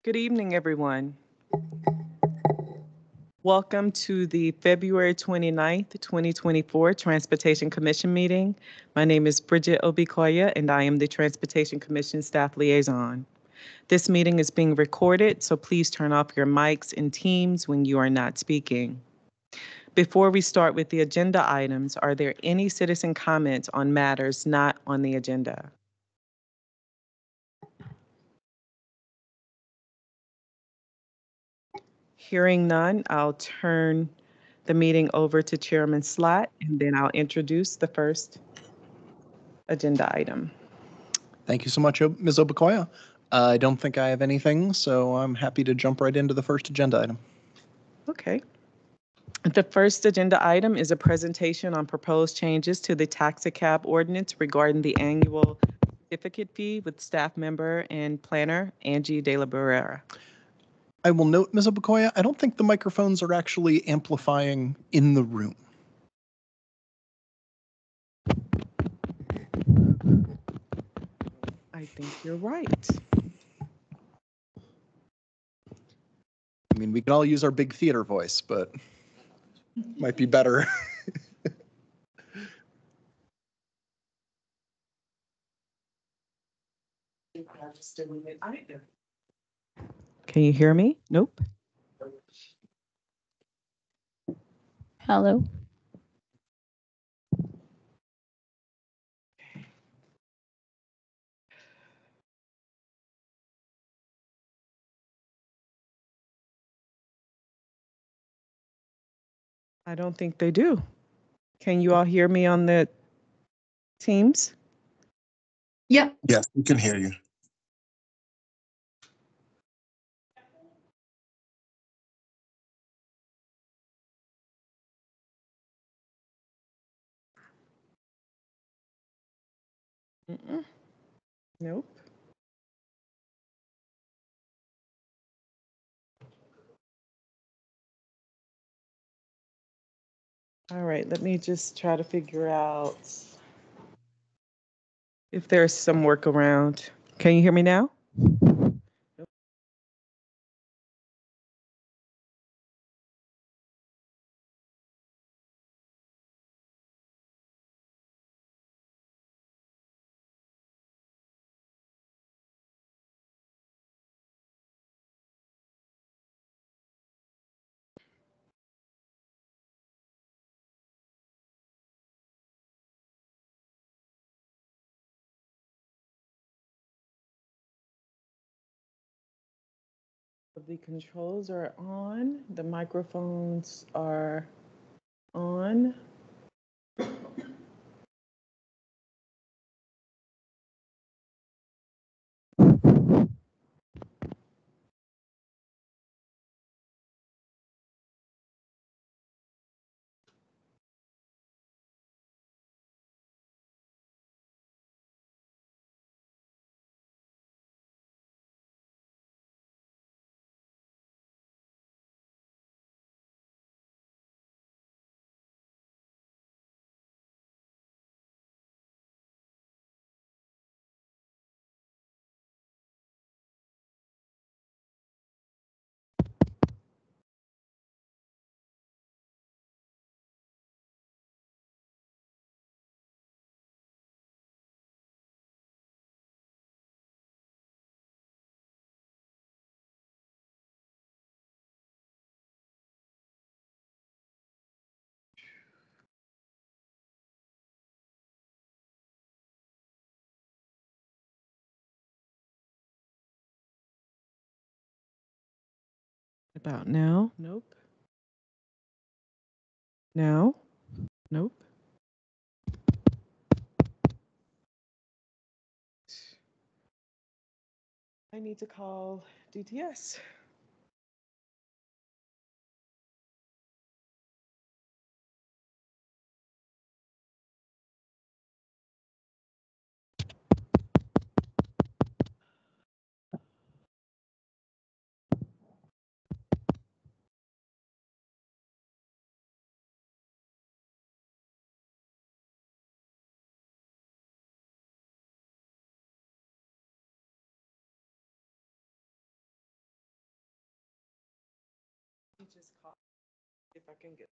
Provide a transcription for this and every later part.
Good evening, everyone. Welcome to the February 29th, 2024 Transportation Commission meeting. My name is Bridget Obikoya, and I am the Transportation Commission Staff Liaison. This meeting is being recorded, so please turn off your mics and Teams when you are not speaking. Before we start with the agenda items, are there any citizen comments on matters not on the agenda? Hearing none, I'll turn the meeting over to Chairman Slatt, and then I'll introduce the first agenda item. Thank you so much, Ms. Obakoya. I don't think I have anything, so I'm happy to jump right into the first agenda item. Okay. The first agenda item is a presentation on proposed changes to the taxicab ordinance regarding the annual certificate fee with staff member and planner Angie De La Barrera. I will note, Ms. Obakoya, I don't think the microphones are actually amplifying in the room. I think you're right. I mean, we can all use our big theater voice, but might be better. Can you hear me? Nope. Hello. I don't think they do. Can you all hear me on the Teams? Yep. Yes, we can hear you. Nope. All right, let me just try to figure out if there's some workaround. Can you hear me now? The controls are on, the microphones are on. About now? Nope. Now? Nope. I need to call DTS. Just call if I can get.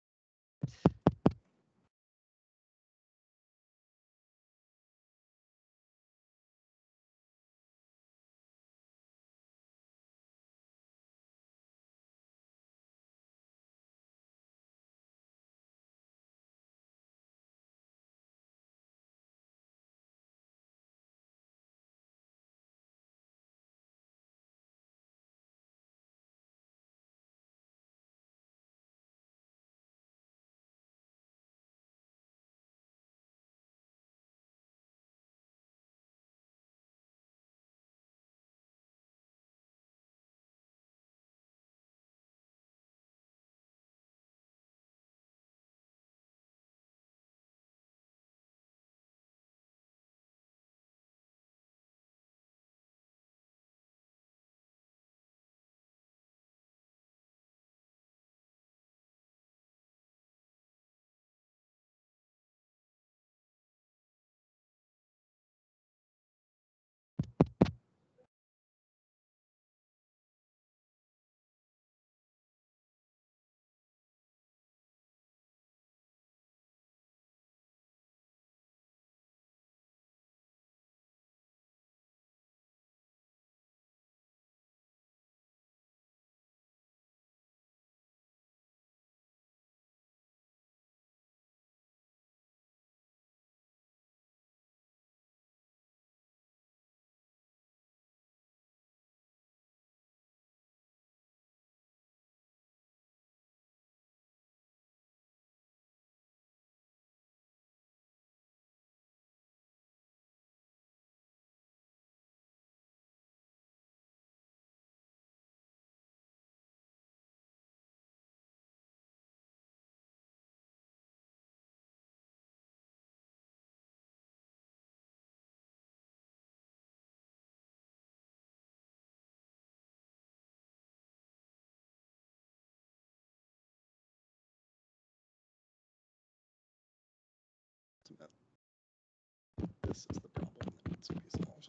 This is the problem that needs to be solved.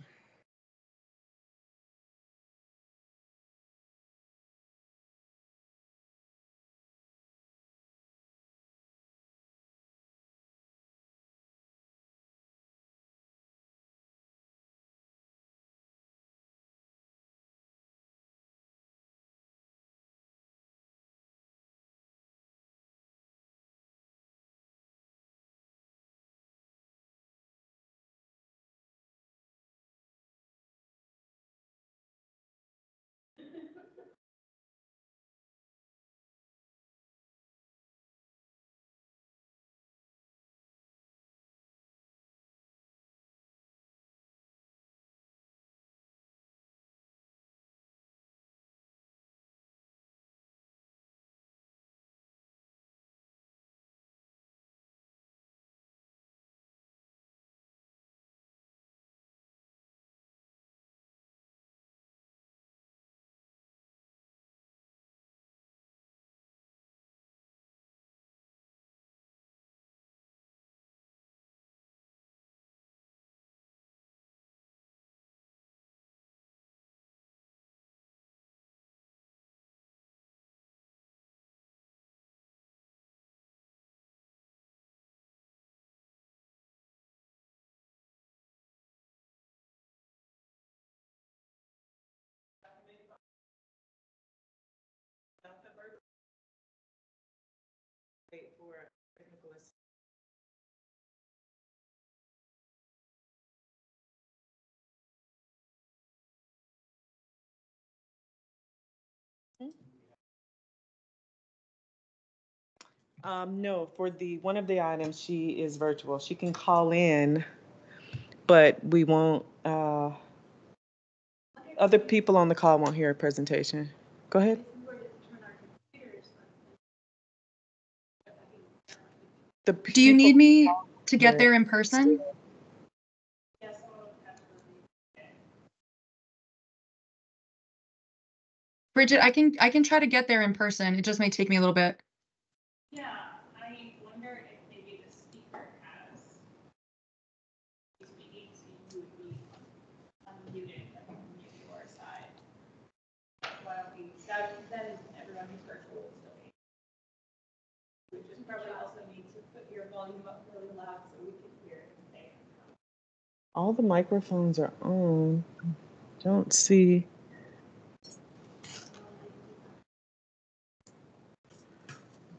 Wait for technical assistance. No, for one of the items, she is virtual. She can call in, but we won't, other people on the call won't hear a presentation. Go ahead. Do you need me to get there in person? Bridget, I can try to get there in person. It just may take me a little bit. Yeah, I wonder if maybe the speaker has speaking, so you would be unmuted from your side. While we, that is everyone who's virtual will still All the microphones are on. Don't see.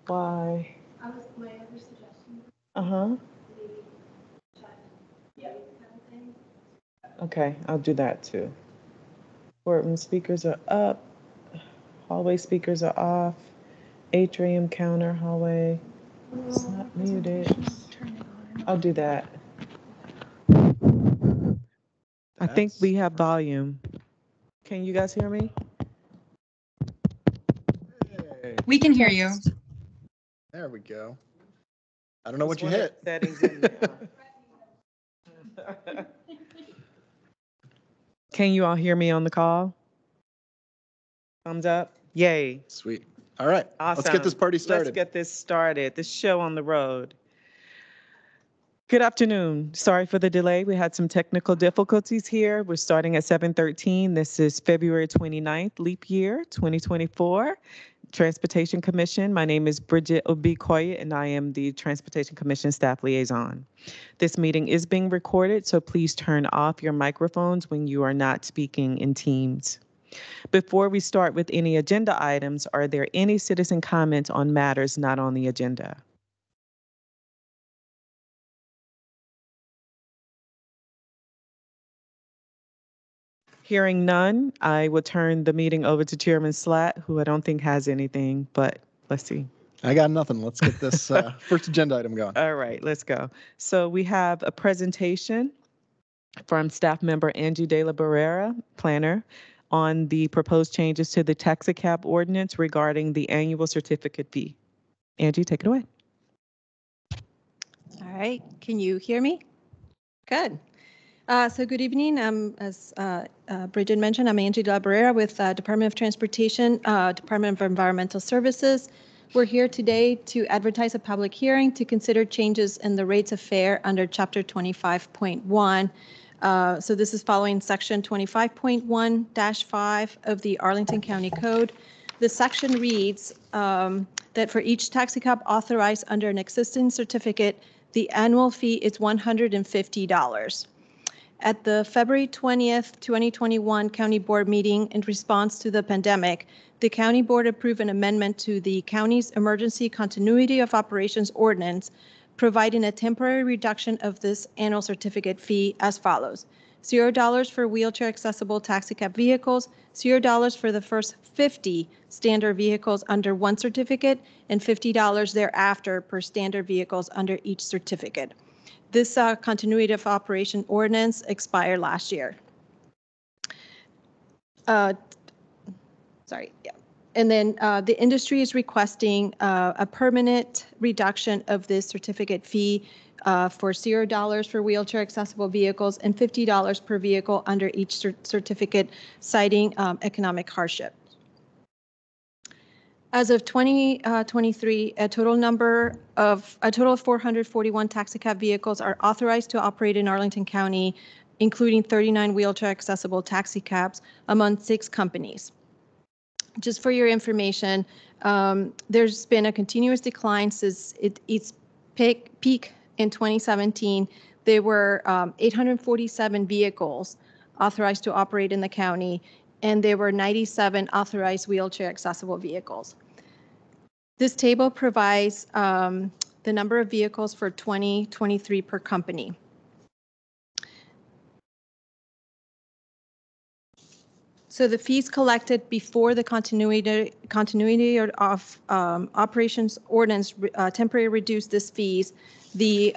Why? My other suggestion, Uh-huh. maybe chat, yeah, kind of thing. Okay, I'll do that too. Courtroom speakers are up. Hallway speakers are off. Atrium counter hallway. It's not muted. I'll do that. I think we have volume. Can you guys hear me? Hey, We can hear you. there we go. I don't know what Just you one of hit. the settings in there. Can you all hear me on the call? Thumbs up? Yay. Sweet. All right. Awesome. Let's get this party started. Let's get this started. This show on the road. Good afternoon. Sorry for the delay. We had some technical difficulties here. We're starting at 7:13. This is February 29th, leap year 2024. Transportation Commission. My name is Bridget Obikoye, and I am the Transportation Commission Staff Liaison. This meeting is being recorded, so please turn off your microphones when you are not speaking in Teams. Before we start with any agenda items, are there any citizen comments on matters not on the agenda? Hearing none, I will turn the meeting over to Chairman Slatt, who I don't think has anything, but let's see. I got nothing. Let's get this first agenda item going. All right, let's go. So we have a presentation from staff member Angie De La Barrera, planner, on the proposed changes to the taxi cab ordinance regarding the annual certificate fee. Angie, take it away. All right, can you hear me? Good. So good evening. As Bridget mentioned, I'm Angie De La Barrera with Department of Transportation, Department of Environmental Services. We're here today to advertise a public hearing to consider changes in the rates of fare under Chapter 25.1. So this is following Section 25.1-5 of the Arlington County Code. The section reads that for each taxi cab authorized under an existing certificate, the annual fee is $150. At the February 20th, 2021 County Board meeting in response to the pandemic, the County Board approved an amendment to the county's Emergency Continuity of Operations Ordinance, providing a temporary reduction of this annual certificate fee as follows. $0 for wheelchair accessible taxi cab vehicles, $0 for the first 50 standard vehicles under one certificate, and $50 thereafter per standard vehicles under each certificate. This continuity of operation ordinance expired last year. And then the industry is requesting a permanent reduction of this certificate fee for $0 for wheelchair accessible vehicles and $50 per vehicle under each certificate, citing economic hardship. As of 2023, a total of 441 taxi cab vehicles are authorized to operate in Arlington County, including 39 wheelchair accessible taxi cabs among 6 companies. Just for your information, there's been a continuous decline since its peak in 2017. There were 847 vehicles authorized to operate in the county, and there were 97 authorized wheelchair accessible vehicles. This table provides the number of vehicles for 2023 per company. So the fees collected before the continuity of operations ordinance temporarily reduced this fees. The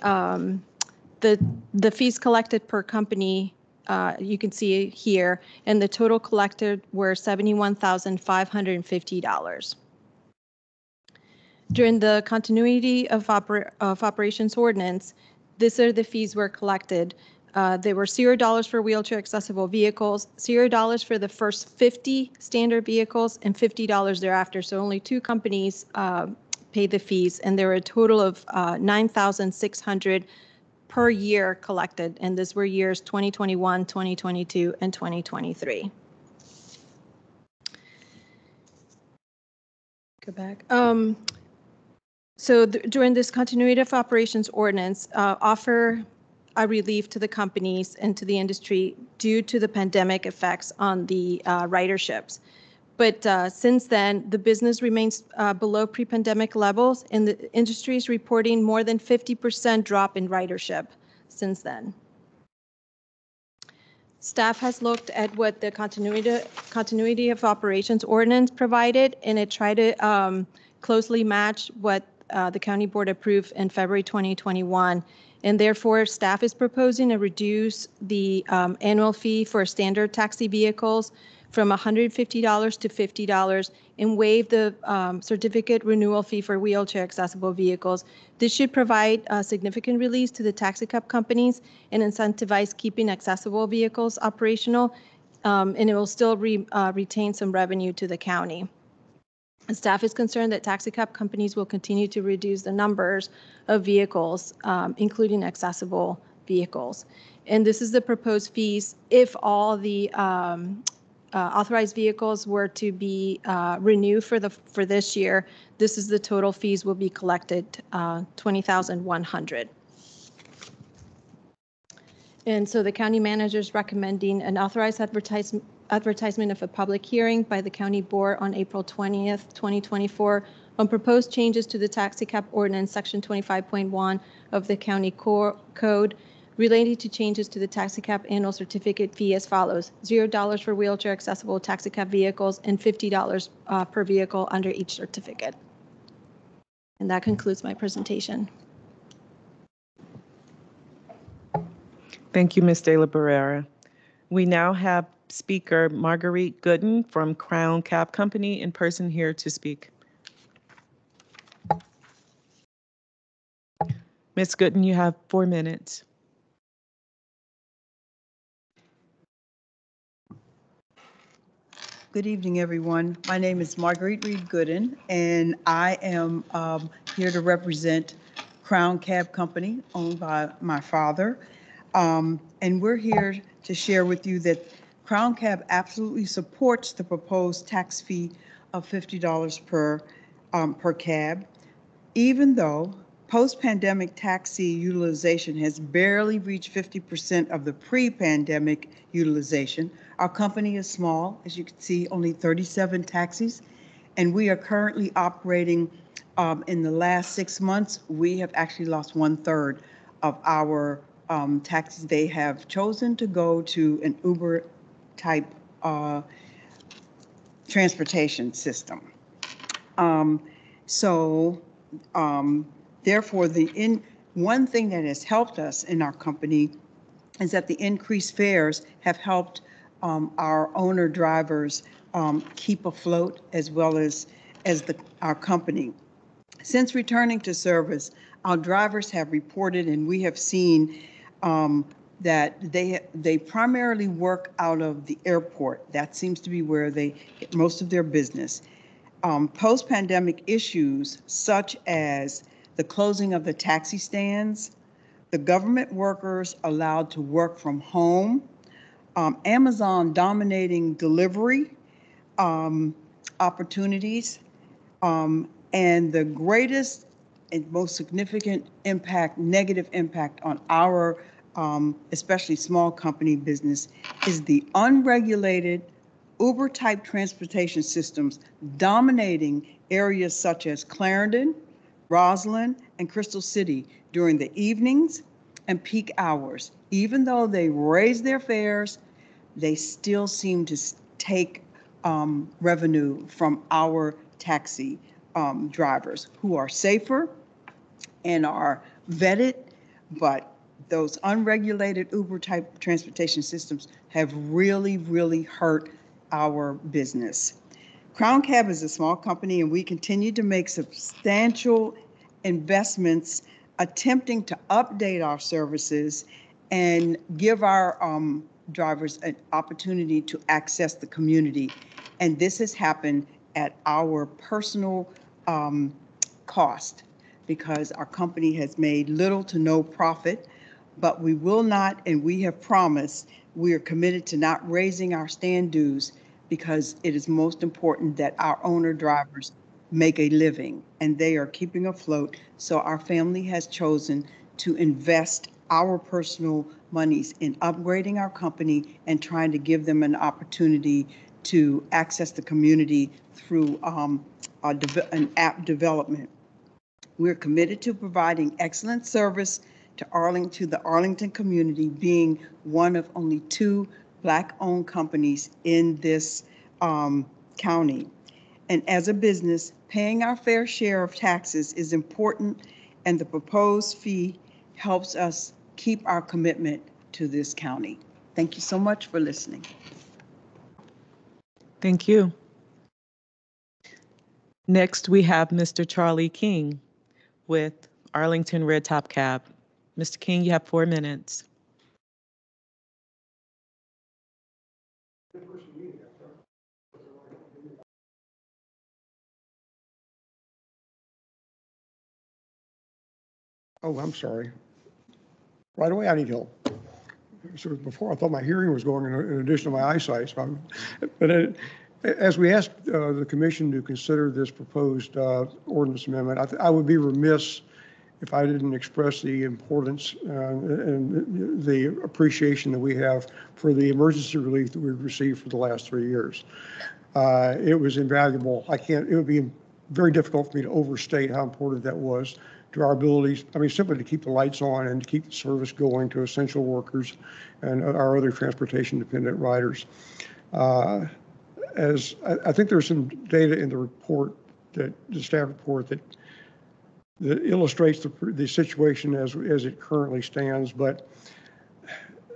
fees collected per company you can see here, and the total collected were $71,550. During the continuity of operations ordinance, these are the fees were collected. They were $0 for wheelchair accessible vehicles, $0 for the first 50 standard vehicles, and $50 thereafter. So only 2 companies paid the fees, and there were a total of $9,600 per year collected, and these were years 2021, 2022, and 2023. Go back. So during this continuity of operations ordinance, a relief to the companies and to the industry due to the pandemic effects on the riderships. But since then, the business remains below pre-pandemic levels, and the industry is reporting more than 50% drop in ridership since then. Staff has looked at what the continuity of operations ordinance provided, and it tried to closely match what the county board approved in February 2021. And therefore, staff is proposing to reduce the annual fee for standard taxi vehicles from $150 to $50 and waive the certificate renewal fee for wheelchair accessible vehicles. This should provide significant release to the taxi cab companies and incentivize keeping accessible vehicles operational, and it will still retain some revenue to the county. Staff is concerned that taxi cab companies will continue to reduce the numbers of vehicles, including accessible vehicles. And this is the proposed fees if all the authorized vehicles were to be renewed for this year. This is the total fees will be collected, $20,100. And so the county manager is recommending an authorized advertisement of a public hearing by the county board on April 20th, 2024 on proposed changes to the taxi cab ordinance section 25.1 of the county code related to changes to the taxi cab annual certificate fee as follows: $0 for wheelchair accessible taxi cab vehicles and $50 per vehicle under each certificate. And that concludes my presentation. Thank you, Ms. De La Barrera. We now have speaker Marguerite Gooden from Crown Cab Company in person here to speak. Ms. Gooden, you have 4 minutes. Good evening, everyone. My name is Marguerite Reed Gooden, and I am here to represent Crown Cab Company, owned by my father. And we're here to share with you that Crown Cab absolutely supports the proposed tax fee of $50 per cab, even though post-pandemic taxi utilization has barely reached 50% of the pre-pandemic utilization. Our company is small, as you can see, only 37 taxis, and we are currently operating in the last 6 months. We have actually lost 1/3 of our taxis. They have chosen to go to an Uber type transportation system. Therefore, one thing that has helped us in our company is that the increased fares have helped our owner drivers keep afloat, as well as our company. Since returning to service, our drivers have reported, and we have seen that they primarily work out of the airport. That seems to be where they get most of their business. Post-pandemic issues such as the closing of the taxi stands, the government workers allowed to work from home, Amazon dominating delivery opportunities, and the greatest and most significant impact, negative impact on our especially small company business, is the unregulated Uber-type transportation systems dominating areas such as Clarendon, Roslyn, and Crystal City during the evenings and peak hours. Even though they raise their fares, they still seem to take revenue from our taxi drivers who are safer and are vetted, but those unregulated Uber-type transportation systems have really, really hurt our business. Crown Cab is a small company, and we continue to make substantial investments attempting to update our services and give our drivers an opportunity to access the community. And this has happened at our personal cost, because our company has made little to no profit. But we will not, and we have promised, we are committed to not raising our stand dues, because it is most important that our owner drivers make a living, and they are keeping afloat. So our family has chosen to invest our personal monies in upgrading our company and trying to give them an opportunity to access the community through an app development. We're committed to providing excellent service to the Arlington community, being one of only 2 Black-owned companies in this county. And as a business, paying our fair share of taxes is important, and the proposed fee helps us keep our commitment to this county. Thank you so much for listening. Thank you. Next, we have Mr. Charlie King with Arlington Red Top Cab. Mr. King, you have 4 minutes. Oh, I'm sorry. Right away, I need help. So before, I thought my hearing was going in addition to my eyesight. So as we asked the commission to consider this proposed ordinance amendment, I would be remiss if I didn't express the importance and the appreciation that we have for the emergency relief that we've received for the last 3 years. It was invaluable. It would be very difficult for me to overstate how important that was to our abilities, simply to keep the lights on and to keep the service going to essential workers and our other transportation dependent riders. As I think there's some data in the report, the staff report, that illustrates the situation as it currently stands. But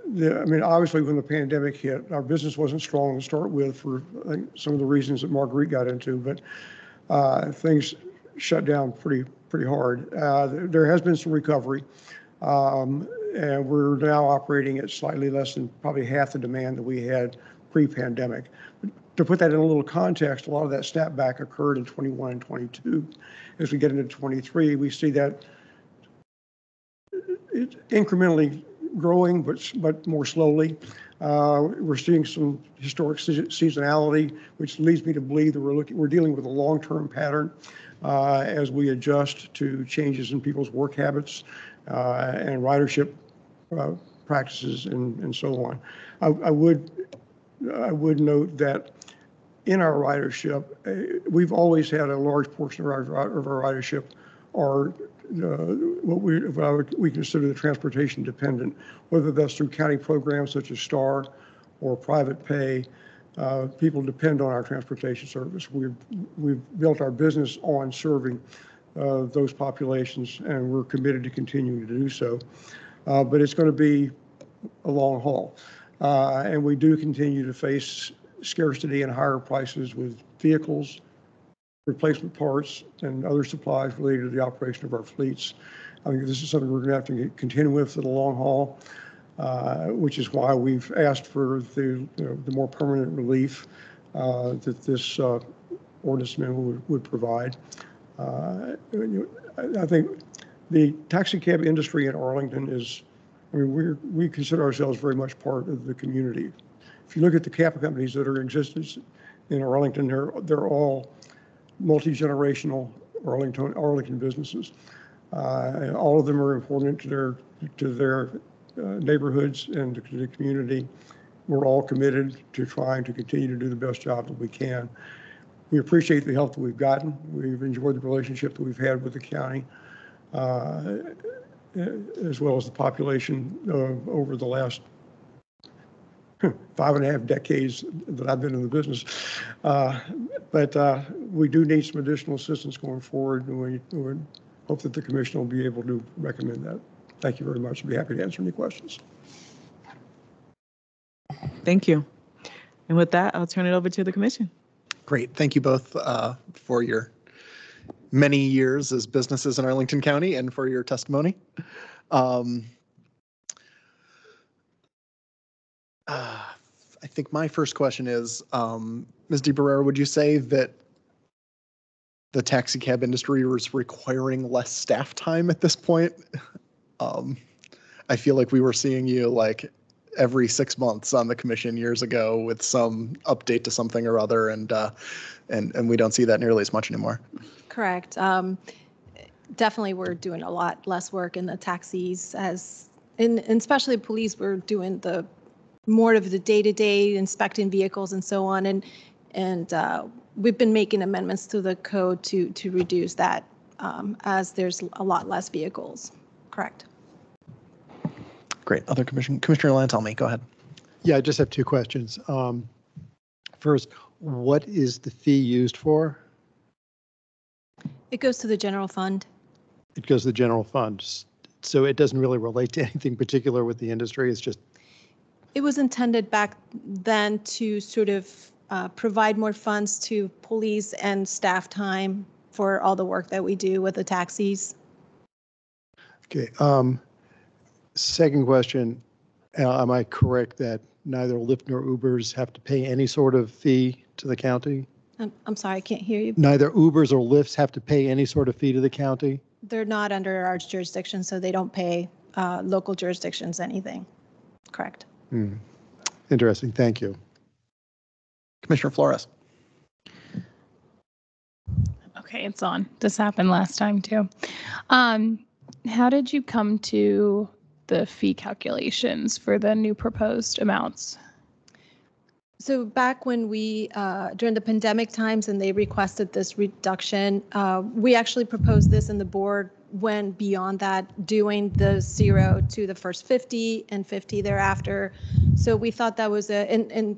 obviously when the pandemic hit, our business wasn't strong to start with for some of the reasons that Marguerite got into, but things shut down pretty hard. There has been some recovery, and we're now operating at slightly less than probably half the demand that we had pre-pandemic. To put that in a little context, a lot of that snapback occurred in 21 and 22. As we get into 23, we see that it's incrementally growing, but more slowly. We're seeing some historic seasonality, which leads me to believe that we're dealing with a long-term pattern as we adjust to changes in people's work habits and ridership practices and so on. I would note that in our ridership, we've always had a large portion of our ridership are what we consider the transportation dependent, whether that's through county programs such as STAR or private pay. People depend on our transportation service. We've built our business on serving those populations, and we're committed to continuing to do so. But it's going to be a long haul. And we do continue to face scarcity and higher prices with vehicles, replacement parts, and other supplies related to the operation of our fleets. I think this is something we're going to have to continue with for the long haul, which is why we've asked for the more permanent relief that this ordinance amendment would provide. I think the taxi cab industry in Arlington is, we consider ourselves very much part of the community. If you look at the cab companies that are in existence in Arlington, they're all multi-generational Arlington businesses. All of them are important to their neighborhoods and to the community. We're all committed to trying to continue to do the best job that we can. We appreciate the help that we've gotten. We've enjoyed the relationship that we've had with the county, as well as the population over the last 5.5 decades that I've been in the business. But we do need some additional assistance going forward, and we hope that the commission will be able to recommend that. Thank you very much. I'd be happy to answer any questions. Thank you. And with that, I'll turn it over to the commission. Great. Thank you both for your many years as businesses in Arlington County and for your testimony. I think my first question is, Ms. DeBarrera, would you say that the taxi cab industry is requiring less staff time at this point? I feel like we were seeing you like every 6 months on the commission years ago with some update to something or other, and we don't see that nearly as much anymore. Correct. Definitely, we're doing a lot less work in the taxis as and especially police were doing the more of the day-to-day inspecting vehicles and so on. And we've been making amendments to the code to reduce that as there's a lot less vehicles. Correct. Great. Other Commissioner Lantelmi, go ahead. Yeah, I just have two questions. First, what is the fee used for? It goes to the general fund. It goes to the general fund. So it doesn't really relate to anything particular with the industry. It's just. It was intended back then to sort of provide more funds to police and staff time for all the work that we do with the taxis. Okay. Second question, am I correct that neither Lyft nor Ubers have to pay any sort of fee to the county? I'm sorry, I can't hear you. Neither Ubers or Lyfts have to pay any sort of fee to the county? They're not under our jurisdiction, so they don't pay local jurisdictions anything. Correct. Interesting. Thank you. Commissioner Flores. Okay, it's on. This happened last time too. How did you come to the fee calculations for the new proposed amounts? So back when we, during the pandemic times and they requested this reduction, we actually proposed this and the board went beyond that, doing the 0 to the first 50 and 50 thereafter. So we thought that was in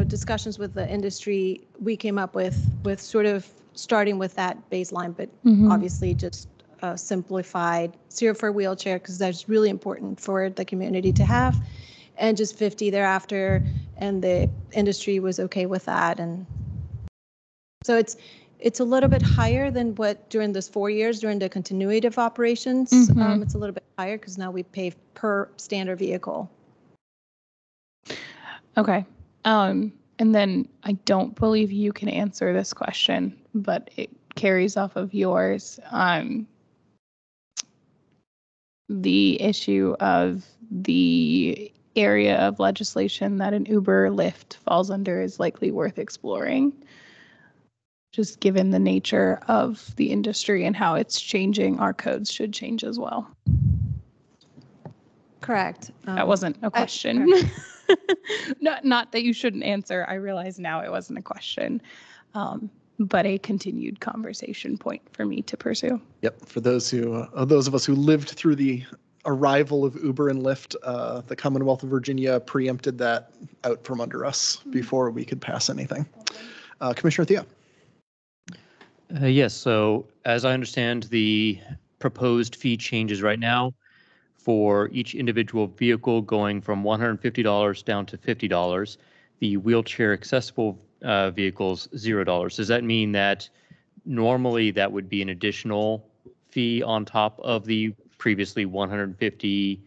discussions with the industry, we came up with sort of starting with that baseline, but obviously just simplified 0 for a wheelchair because that's really important for the community to have, and just 50 thereafter, and the industry was okay with that. And so it's a little bit higher than what during this 4 years during the continuity of operations. It's a little bit higher because now we pay per standard vehicle. Okay. And then I don't believe you can answer this question, but it carries off of yours. The issue of the area of legislation that an Uber Lyft falls under is likely worth exploring, just given the nature of the industry and how it's changing. Our codes should change as well. Correct. That wasn't a question. Not that you shouldn't answer. I realize now it wasn't a question, but a continued conversation point for me to pursue. Yep. For those of us who lived through the arrival of Uber and Lyft, the Commonwealth of Virginia preempted that out from under us before we could pass anything. Commissioner Thea. Yes. So as I understand, the proposed fee changes right now for each individual vehicle going from $150 down to $50. The wheelchair accessible vehicles, $0. Does that mean that normally that would be an additional fee on top of the previously $150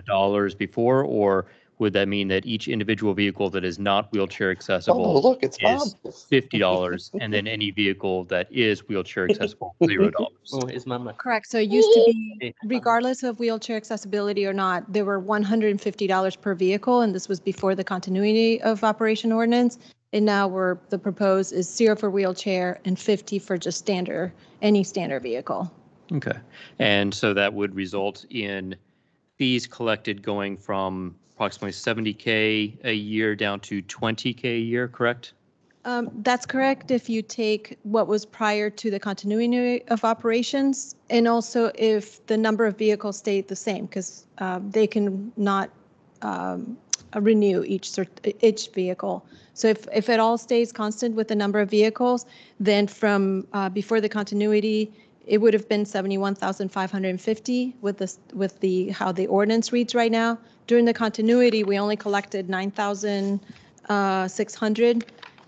dollars before, or would that mean that each individual vehicle that is not wheelchair accessible is $50, and then any vehicle that is wheelchair accessible, $0? Correct. So it used to be, regardless of wheelchair accessibility or not, there were $150 per vehicle, and this was before the continuity of operation ordinance. And now the proposed is 0 for wheelchair and 50 for just any standard vehicle. Okay. And so that would result in fees collected going from approximately $70K a year down to $20K a year, correct? That's correct if you take what was prior to the continuity of operations, and also if the number of vehicles stayed the same, because they can not renew each vehicle. So if it all stays constant with the number of vehicles, then from before the continuity, it would have been $71,550 with how the ordinance reads right now. During the continuity, we only collected $9,600.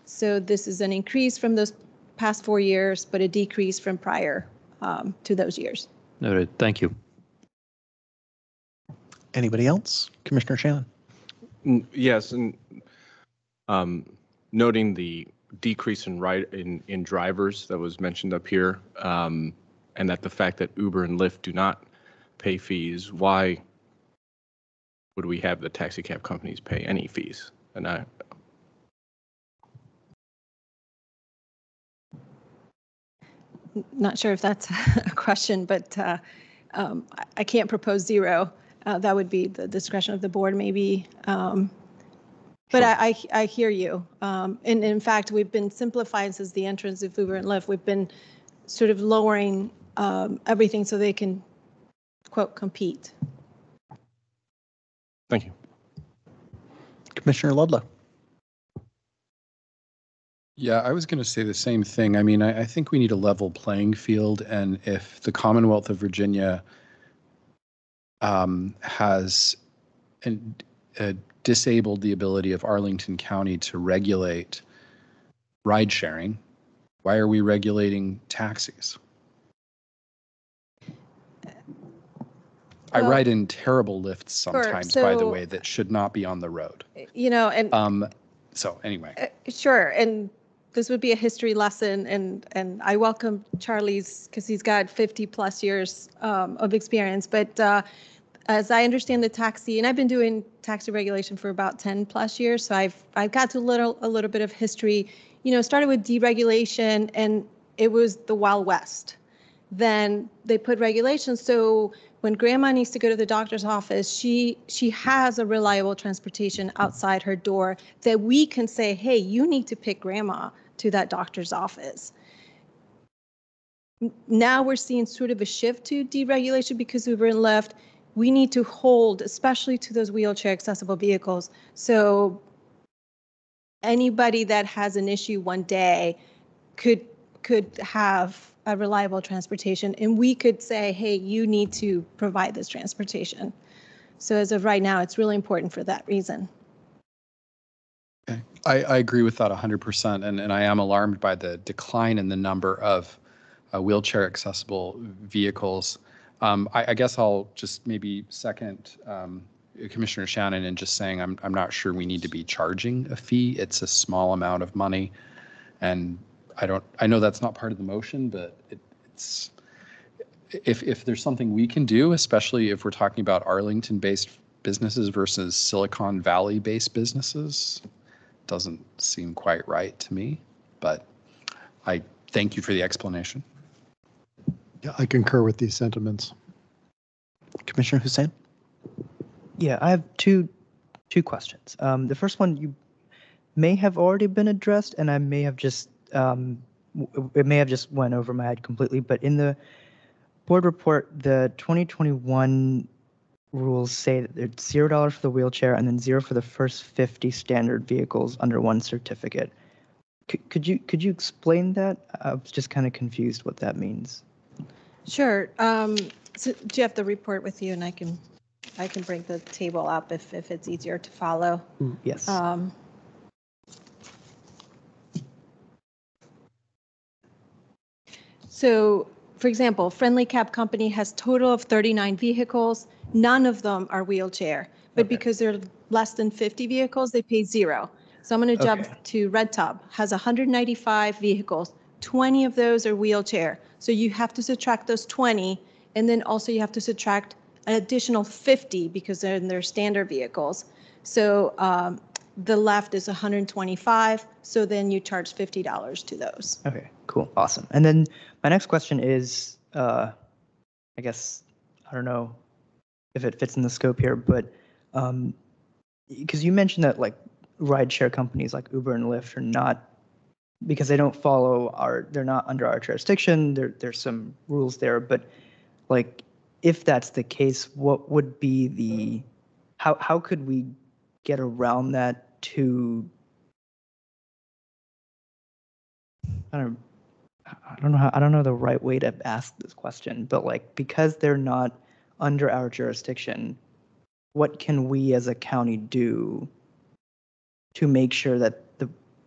So this is an increase from those past 4 years, but a decrease from prior to those years. Noted. Thank you. Anybody else? Commissioner Shannon. Yes, and noting the decrease in drivers that was mentioned up here, and that the fact that Uber and Lyft do not pay fees, why would we have the taxi cab companies pay any fees? And not sure if that's a question, but I can't propose 0. That would be the discretion of the board, maybe. But Sure. I hear you. And in fact, we've been simplifying since the entrance of Uber and Lyft. We've been sort of lowering everything so they can, quote, compete. Thank you. Commissioner Ludlow. Yeah, I was going to say the same thing. I mean, I think we need a level playing field, and if the Commonwealth of Virginia has disabled the ability of Arlington County to regulate ride sharing, why are we regulating taxis? I Well, ride in terrible lifts sometimes, by the so- way, that should not be on the road. You know, and So anyway. sure, and this would be a history lesson, and I welcome Charlie's because he's got 50 plus years of experience. But as I understand the taxi, and I've been doing taxi regulation for about 10 plus years, so I've got to a little bit of history. You know, started with deregulation, and it was the Wild West. Then they put regulations. So when grandma needs to go to the doctor's office, she has a reliable transportation outside her door that we can say, hey, you need to pick grandma to that doctor's office. Now we're seeing sort of a shift to deregulation because Uber and Lyft. We need to hold, especially to those wheelchair accessible vehicles. So anybody that has an issue one day could have a reliable transportation, and we could say, hey, you need to provide this transportation. So as of right now, it's really important for that reason. Okay. I agree with that 100%, and I am alarmed by the decline in the number of wheelchair accessible vehicles. I guess I'll just maybe second Commissioner Shannon in just saying I'm not sure we need to be charging a fee. It's a small amount of money, and I know that's not part of the motion, but it's if there's something we can do, especially if we're talking about Arlington-based businesses versus Silicon Valley-based businesses, doesn't seem quite right to me. But I thank you for the explanation. Yeah, I concur with these sentiments. Commissioner Hussain? Yeah, I have two questions. The first one you may have already been addressed, and I may have just it may have just went over my head completely. But in the board report, the 2021 rules say that it's $0 for the wheelchair and then 0 for the first 50 standard vehicles under one certificate. Could you explain that? I was just kind of confused what that means. Sure. So do you have the report with you, and I can bring the table up if it's easier to follow. Yes. So, for example, Friendly Cab Company has total of 39 vehicles. None of them are wheelchair, but because they're less than 50 vehicles, they pay 0. So I'm going to jump to Red Tub, has 195 vehicles. 20 of those are wheelchair. So you have to subtract those 20, and then also you have to subtract an additional 50 because they're in their standard vehicles. So the left is 125. So then you charge $50 to those. Okay, cool, awesome. And then my next question is, I guess, I don't know if it fits in the scope here, but because you mentioned that like rideshare companies like Uber and Lyft are not, because they don't follow they're not under our jurisdiction. There's some rules there, but like if that's the case, what would be how could we get around that to, I don't know the right way to ask this question, but like because they're not under our jurisdiction, what can we as a county do to make sure that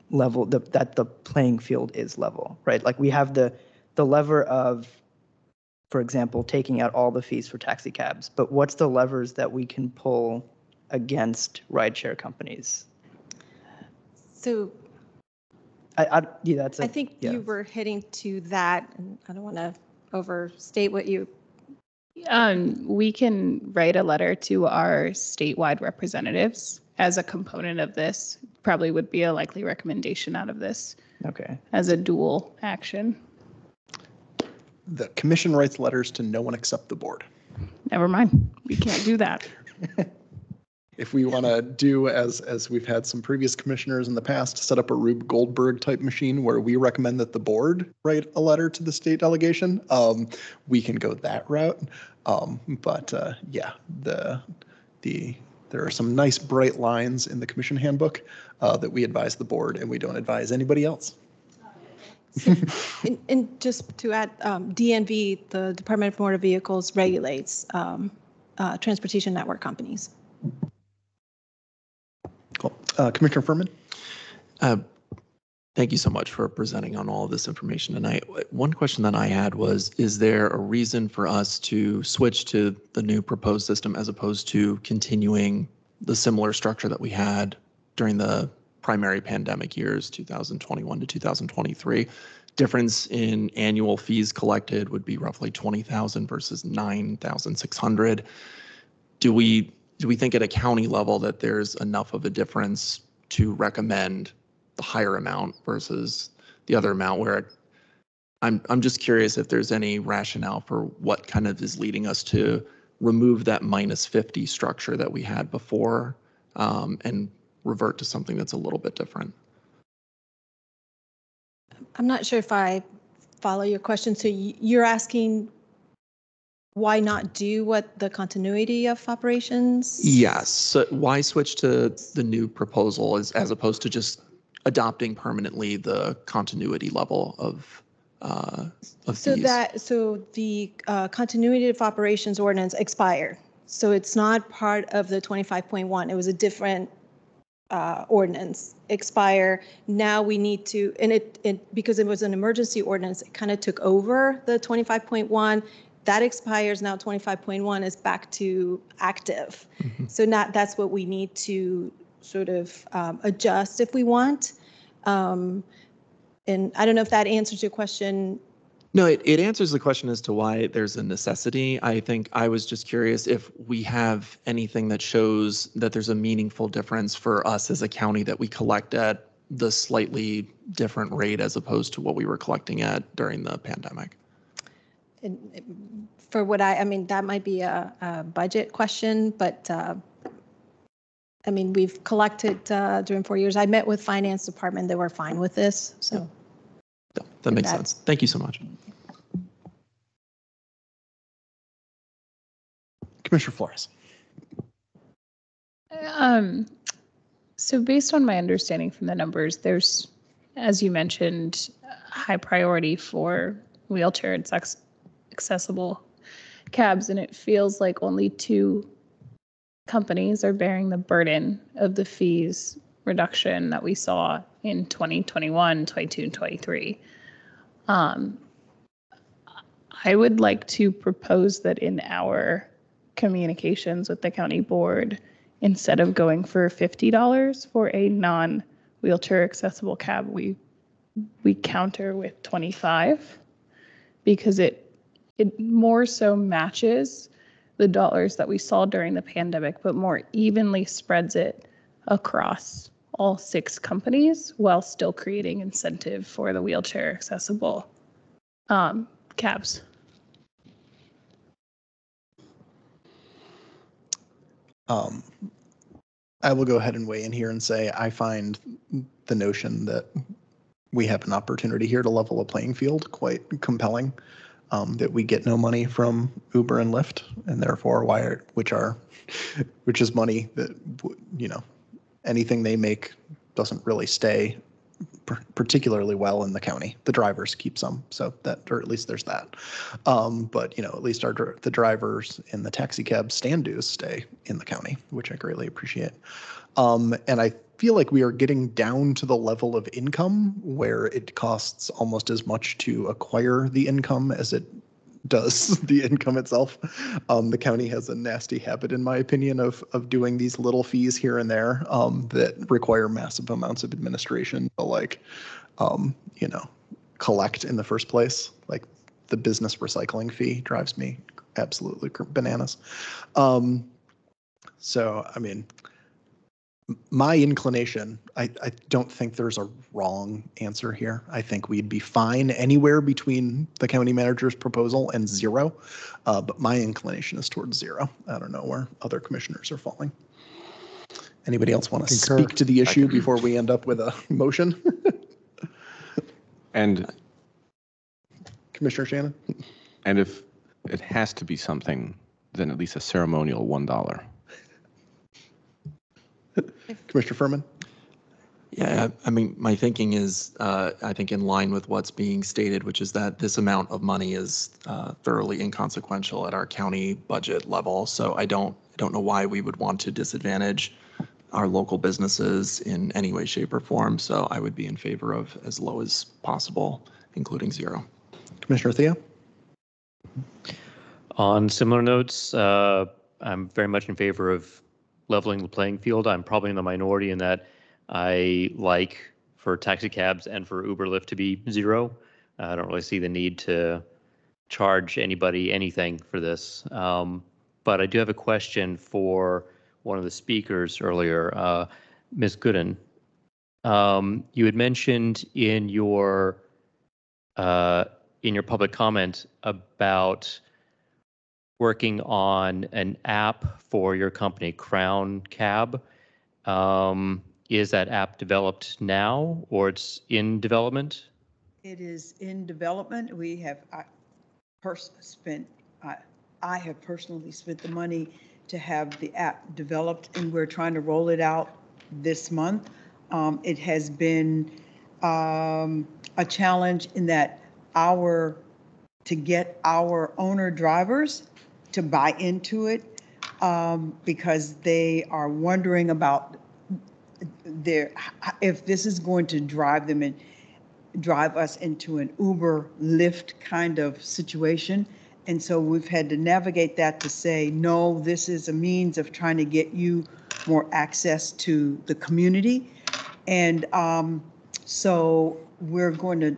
that the playing field is level, right? Like we have the lever of, for example, taking out all the fees for taxi cabs, but what's the levers that we can pull against rideshare companies? So I think you were hitting to that, and I don't want to overstate what you. We can write a letter to our statewide representatives as a component of this. Probably would be a likely recommendation out of this. Okay. As a dual action. The commission writes letters to no one except the board. Never mind. We can't do that. If we want to do as we've had some previous commissioners in the past, set up a Rube Goldberg type machine where we recommend that the board write a letter to the state delegation, we can go that route. Yeah, there are some nice bright lines in the commission handbook that we advise the board and we don't advise anybody else. And just to add, DNV, the Department of Motor Vehicles, regulates transportation network companies. Cool. Commissioner Furman? Thank you so much for presenting on all of this information tonight. One question that I had was, is there a reason for us to switch to the new proposed system as opposed to continuing the similar structure that we had during the primary pandemic years, 2021 to 2023? Difference in annual fees collected would be roughly 20,000 versus 9,600. Do we think at a county level that there's enough of a difference to recommend the higher amount versus the other amount, where I'm just curious if there's any rationale for what kind of is leading us to remove that -50 structure that we had before and revert to something that's a little bit different? I'm not sure if I follow your question. So you're asking why not do what the continuity of operations? Yes. So why switch to the new proposal as opposed to just adopting permanently the continuity level of fees? So the continuity of operations ordinance expired. So it's not part of the 25.1. It was a different ordinance expire. Now we need to, and it because it was an emergency ordinance, it kind of took over the 25.1. That expires now. 25.1 is back to active. Mm-hmm. So that's what we need to sort of adjust if we want. And I don't know if that answers your question. No, it answers the question as to why there's a necessity. I think I was just curious if we have anything that shows that there's a meaningful difference for us as a county that we collect at the slightly different rate as opposed to what we were collecting at during the pandemic. And for what I mean, that might be a budget question, but I mean, we've collected during 4 years. I met with finance department. They were fine with this. So that makes sense. Thank you so much. Commissioner Flores. So based on my understanding from the numbers, there's, as you mentioned, high priority for wheelchair accessible cabs, and it feels like only 2 companies are bearing the burden of the fees reduction that we saw in 2021, 22, and 23. I would like to propose that in our communications with the county board, instead of going for $50 for a non-wheelchair accessible cab, we counter with 25, because it more so matches the dollars that we saw during the pandemic, but more evenly spreads it across all 6 companies while still creating incentive for the wheelchair accessible cabs. I will go ahead and weigh in here and say I find the notion that we have an opportunity here to level a playing field quite compelling. That we get no money from Uber and Lyft, and therefore which is money that, you know, anything they make doesn't really stay particularly well in the county. The drivers keep some, so that, or at least there's that. But you know, at least the drivers in the taxi cab stand dues stay in the county, which I greatly appreciate. And I feel like we are getting down to the level of income where it costs almost as much to acquire the income as it does the income itself. The county has a nasty habit, in my opinion, of doing these little fees here and there that require massive amounts of administration to, like, you know, collect in the first place. Like the business recycling fee drives me absolutely bananas. So, I mean, My inclination, I don't think there's a wrong answer here. I think we'd be fine anywhere between the county manager's proposal and 0. But my inclination is towards 0. I don't know where other commissioners are falling. Anybody else want to Concur. speak to the issue before we end up with a motion? And Commissioner Shannon? and if it has to be something, then at least a ceremonial $1. Commissioner Furman? Yeah, I mean, my thinking is, I think in line with what's being stated, which is that this amount of money is thoroughly inconsequential at our county budget level. So I don't know why we would want to disadvantage our local businesses in any way, shape, or form. So I would be in favor of as low as possible, including 0. Commissioner Thea? On similar notes, I'm very much in favor of leveling the playing field. I'm probably in the minority in that I like for taxi cabs and for Uber Lyft to be 0. I don't really see the need to charge anybody anything for this. But I do have a question for one of the speakers earlier, Ms. Gooden. You had mentioned in your public comment about working on an app for your company, Crown Cab. Is that app developed now or it's in development? It is in development. We have I have personally spent the money to have the app developed, and we're trying to roll it out this month. It has been a challenge in that to get our owner drivers to buy into it because they are wondering about if this is going to drive them and drive us into an Uber Lyft kind of situation. And so we've had to navigate that to say, no, this is a means of trying to get you more access to the community. And so we're going to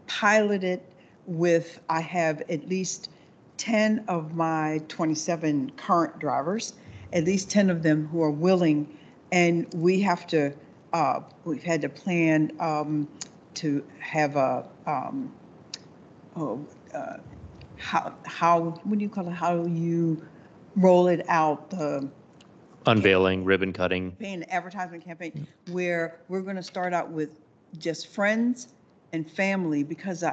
pilot it with, I have at least 10 of my 27 current drivers, at least 10 of them who are willing. And we've had to plan to have what do you call it? How you roll it out? Unveiling, ribbon cutting. Campaign, advertisement campaign, where we're going to start out with just friends and family, because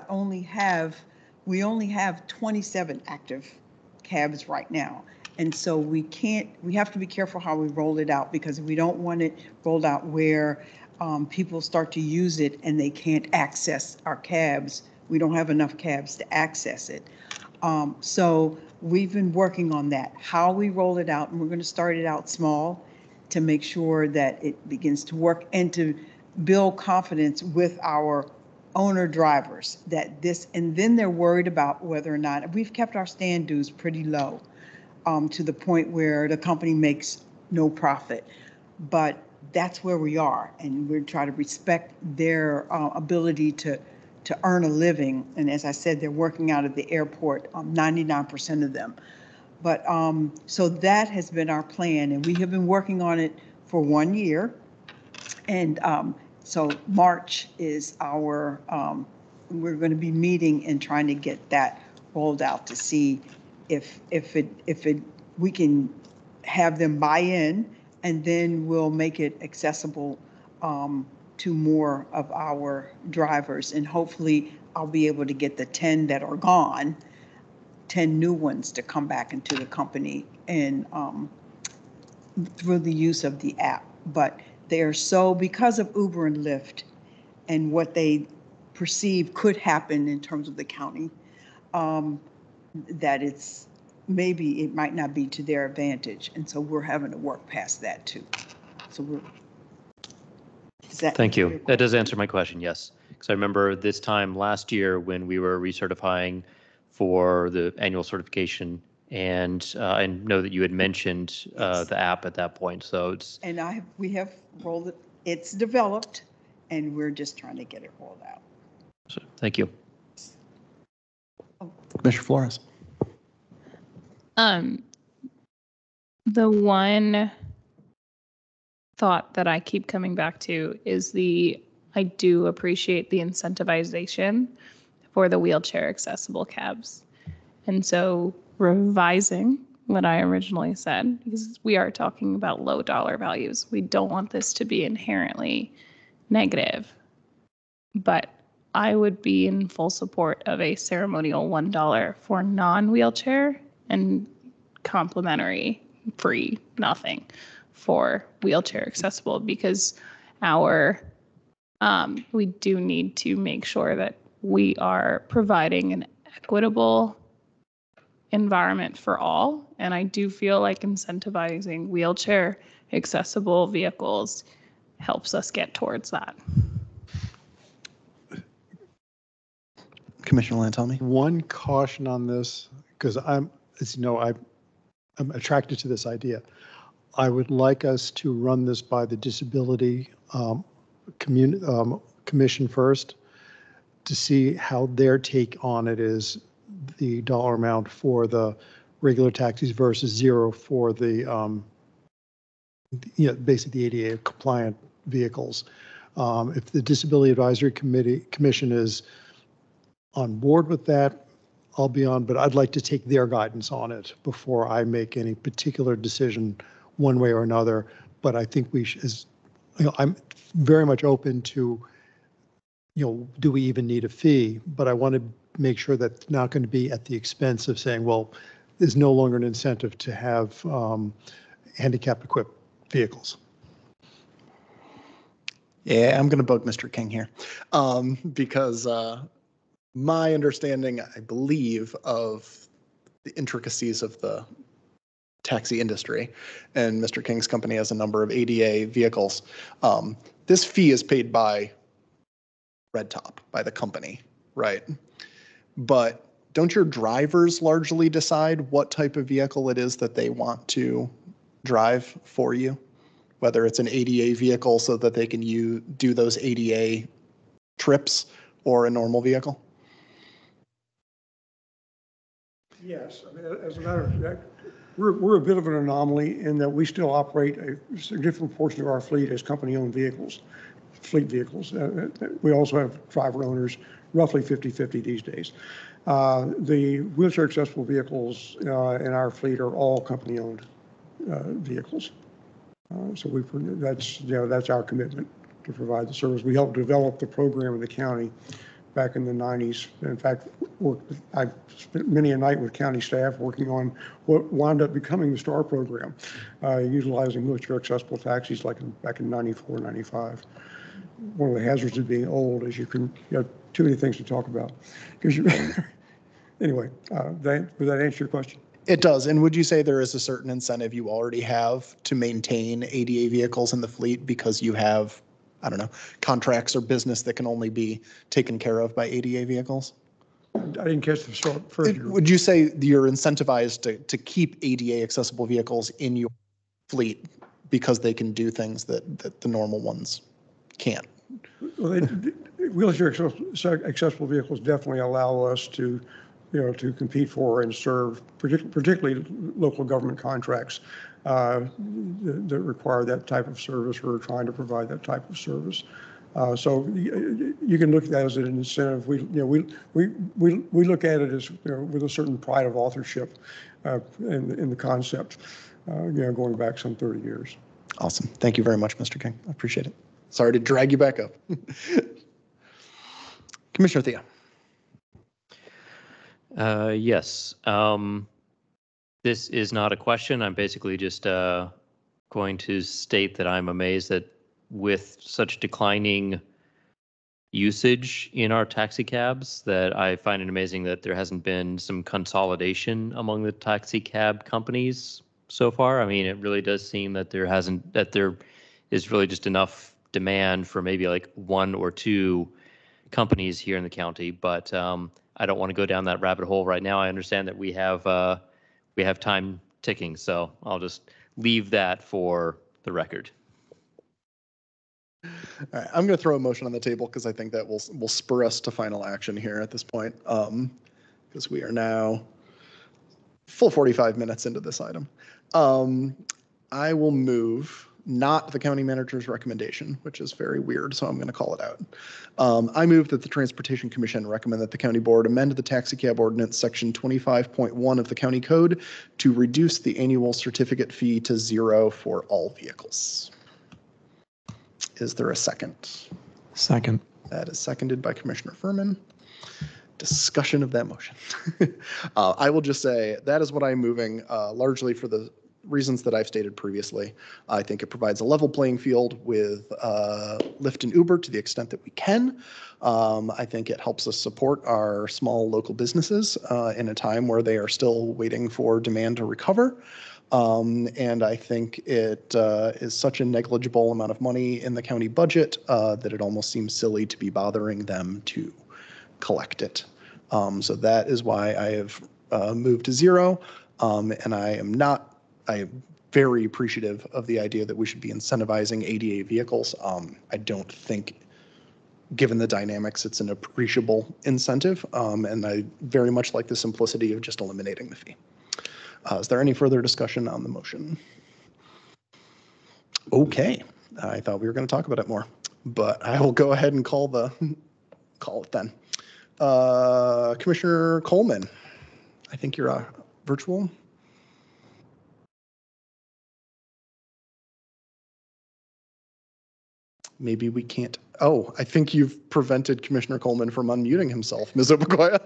we only have 27 active cabs right now. And so we have to be careful how we roll it out, because we don't want it rolled out where people start to use it and they can't access our cabs. We don't have enough cabs to access it. So we've been working on that, how we roll it out, and we're going to start it out small to make sure that it begins to work and to build confidence with our owner drivers and then they're worried about whether or not, we've kept our stand dues pretty low to the point where the company makes no profit. But that's where we are, and we're trying to respect their ability to earn a living. And as I said, they're working out of the airport, 99% of them. But so that has been our plan, and we have been working on it for 1 year. And so March is we're going to be meeting and trying to get that rolled out to see if we can have them buy in, and then we'll make it accessible to more of our drivers. And hopefully I'll be able to get the 10 that are gone, 10 new ones to come back into the company and through the use of the app. But they're because of Uber and Lyft and what they perceive could happen in terms of the county, that maybe it might not be to their advantage. And so we're having to work past that too. So Thank you. That does answer my question, yes. Because I remember this time last year when we were recertifying for the annual certification, and I know that you had mentioned the app at that point. So it's. And we have rolled it. It's developed, and we're just trying to get it rolled out. So, thank you. Commissioner Flores. The one thought that I keep coming back to is I do appreciate the incentivization for the wheelchair accessible cabs. And so revising what I originally said, because we are talking about low dollar values. We don't want this to be inherently negative, but I would be in full support of a ceremonial $1 for non-wheelchair and complimentary free nothing for wheelchair accessible, because we do need to make sure that we are providing an equitable environment for all. And I do feel like incentivizing wheelchair accessible vehicles helps us get towards that. Commissioner Lantelmi? One caution on this, because as you know, I'm attracted to this idea. I would like us to run this by the Disability Commission first to see how their take on it is, the dollar amount for the regular taxis versus zero for the, basically the ADA compliant vehicles. If the Disability Advisory Commission is on board with that, I'll be on, but I'd like to take their guidance on it before I make any particular decision one way or another. But I think we should, I'm very much open to, do we even need a fee? But I want to make sure that it's not going to be at the expense of saying, well, there's no longer an incentive to have handicap equipped vehicles. Yeah, I'm going to bug Mr. King here because my understanding, I believe, of the intricacies of the taxi industry, and Mr. King's company has a number of ADA vehicles. This fee is paid by Red Top, by the company, right? But don't your drivers largely decide what type of vehicle it is that they want to drive for you? Whether it's an ADA vehicle so that they can do those ADA trips, or a normal vehicle? Yes, I mean, as a matter of fact, we're a bit of an anomaly in that we still operate a significant portion of our fleet as company-owned vehicles, fleet vehicles. We also have driver owners, roughly 50-50 these days. The wheelchair accessible vehicles in our fleet are all company-owned vehicles. So that's our commitment to provide the service. We helped develop the program in the county back in the 90s. In fact, I spent many a night with county staff working on what wound up becoming the STAR program, utilizing wheelchair accessible taxis back in 94, 95. One of the hazards of being old is you have too many things to talk about. Anyway, would that answer your question? It does. And would you say there is a certain incentive you already have to maintain ADA vehicles in the fleet because you have, I don't know, contracts or business that can only be taken care of by ADA vehicles? I didn't catch the start first. Would you say you're incentivized to keep ADA accessible vehicles in your fleet because they can do things that the normal ones can't? Well, wheelchair accessible vehicles definitely allow us to compete for and serve, particularly local government contracts that require that type of service or are trying to provide that type of service. So you can look at that as an incentive. We look at it as with a certain pride of authorship in the concept, going back some 30 years. Awesome. Thank you very much, Mr. King. I appreciate it. Sorry to drag you back up. Commissioner Thea. Yes. This is not a question. I'm basically just going to state that I'm amazed that with such declining usage in our taxi cabs, that I find it amazing that there hasn't been some consolidation among the taxi cab companies so far. I mean, it really does seem that there is really just enough demand for maybe like one or two companies here in the county, but I don't want to go down that rabbit hole right now. I understand that we have time ticking, so I'll just leave that for the record. All right, I'm going to throw a motion on the table because I think that will spur us to final action here at this point, because we are now full 45 minutes into this item. I will move not the county manager's recommendation, which is very weird, so I'm going to call it out. I move that the Transportation Commission recommend that the county board amend the taxi cab ordinance section 25.1 of the county code to reduce the annual certificate fee to 0 for all vehicles. Is there a second? Second. That is seconded by Commissioner Furman. Discussion of that motion. I will just say that is what I'm moving largely for the reasons that I've stated previously. I think it provides a level playing field with Lyft and Uber to the extent that we can. I think it helps us support our small local businesses in a time where they are still waiting for demand to recover. And I think it is such a negligible amount of money in the county budget that it almost seems silly to be bothering them to collect it. So that is why I have moved to 0. And I am very appreciative of the idea that we should be incentivizing ADA vehicles. I don't think, given the dynamics, it's an appreciable incentive. And I very much like the simplicity of just eliminating the fee. Is there any further discussion on the motion? Okay, I thought we were going to talk about it more, but I will go ahead and call it then. Commissioner Coleman, I think you're virtual. Maybe we can't. Oh, I think you've prevented Commissioner Coleman from unmuting himself, Ms. Obekoya.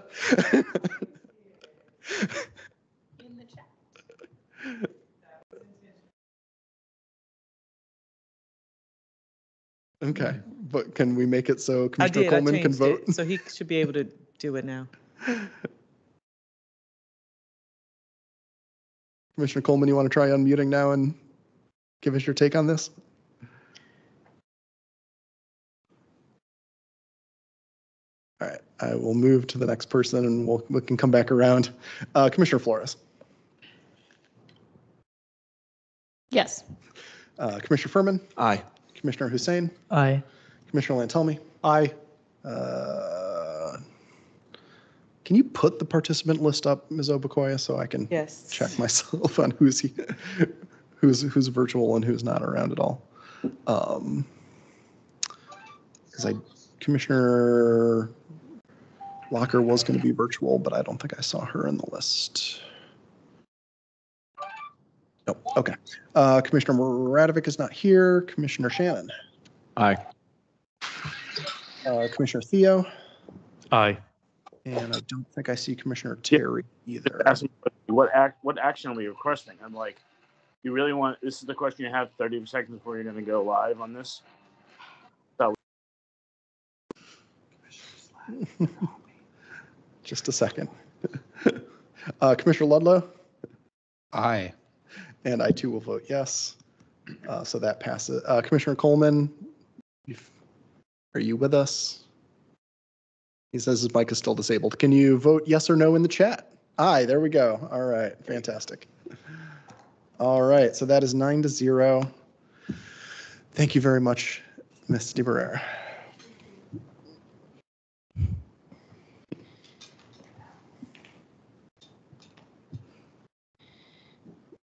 In the chat. Okay, but can we make it so Commissioner Coleman can vote? So he should be able to do it now. Commissioner Coleman, you want to try unmuting now and give us your take on this? All right, I will move to the next person and we can come back around. Commissioner Flores. Yes. Commissioner Furman. Aye. Commissioner Hussein. Aye. Commissioner Lantelmi. Aye. Can you put the participant list up, Ms. Obekoya, so I can check myself on who's virtual and who's not around at all? Because Commissioner Locker was going to be virtual, but I don't think I saw her in the list. Nope. Okay. Commissioner Radovic is not here. Commissioner Shannon. Aye. Commissioner Theo. Aye. And I don't think I see Commissioner Terry either. What action are we requesting? I'm like, you really want, this is the question you have 30 seconds before you're going to go live on this? So. Just a second. Commissioner Ludlow? Aye. And I too will vote yes. So that passes. Commissioner Coleman, are you with us? He says his mic is still disabled. Can you vote yes or no in the chat? Aye, there we go. All right, fantastic. All right, so that is 9-0. Thank you very much, Ms. DeBarrera.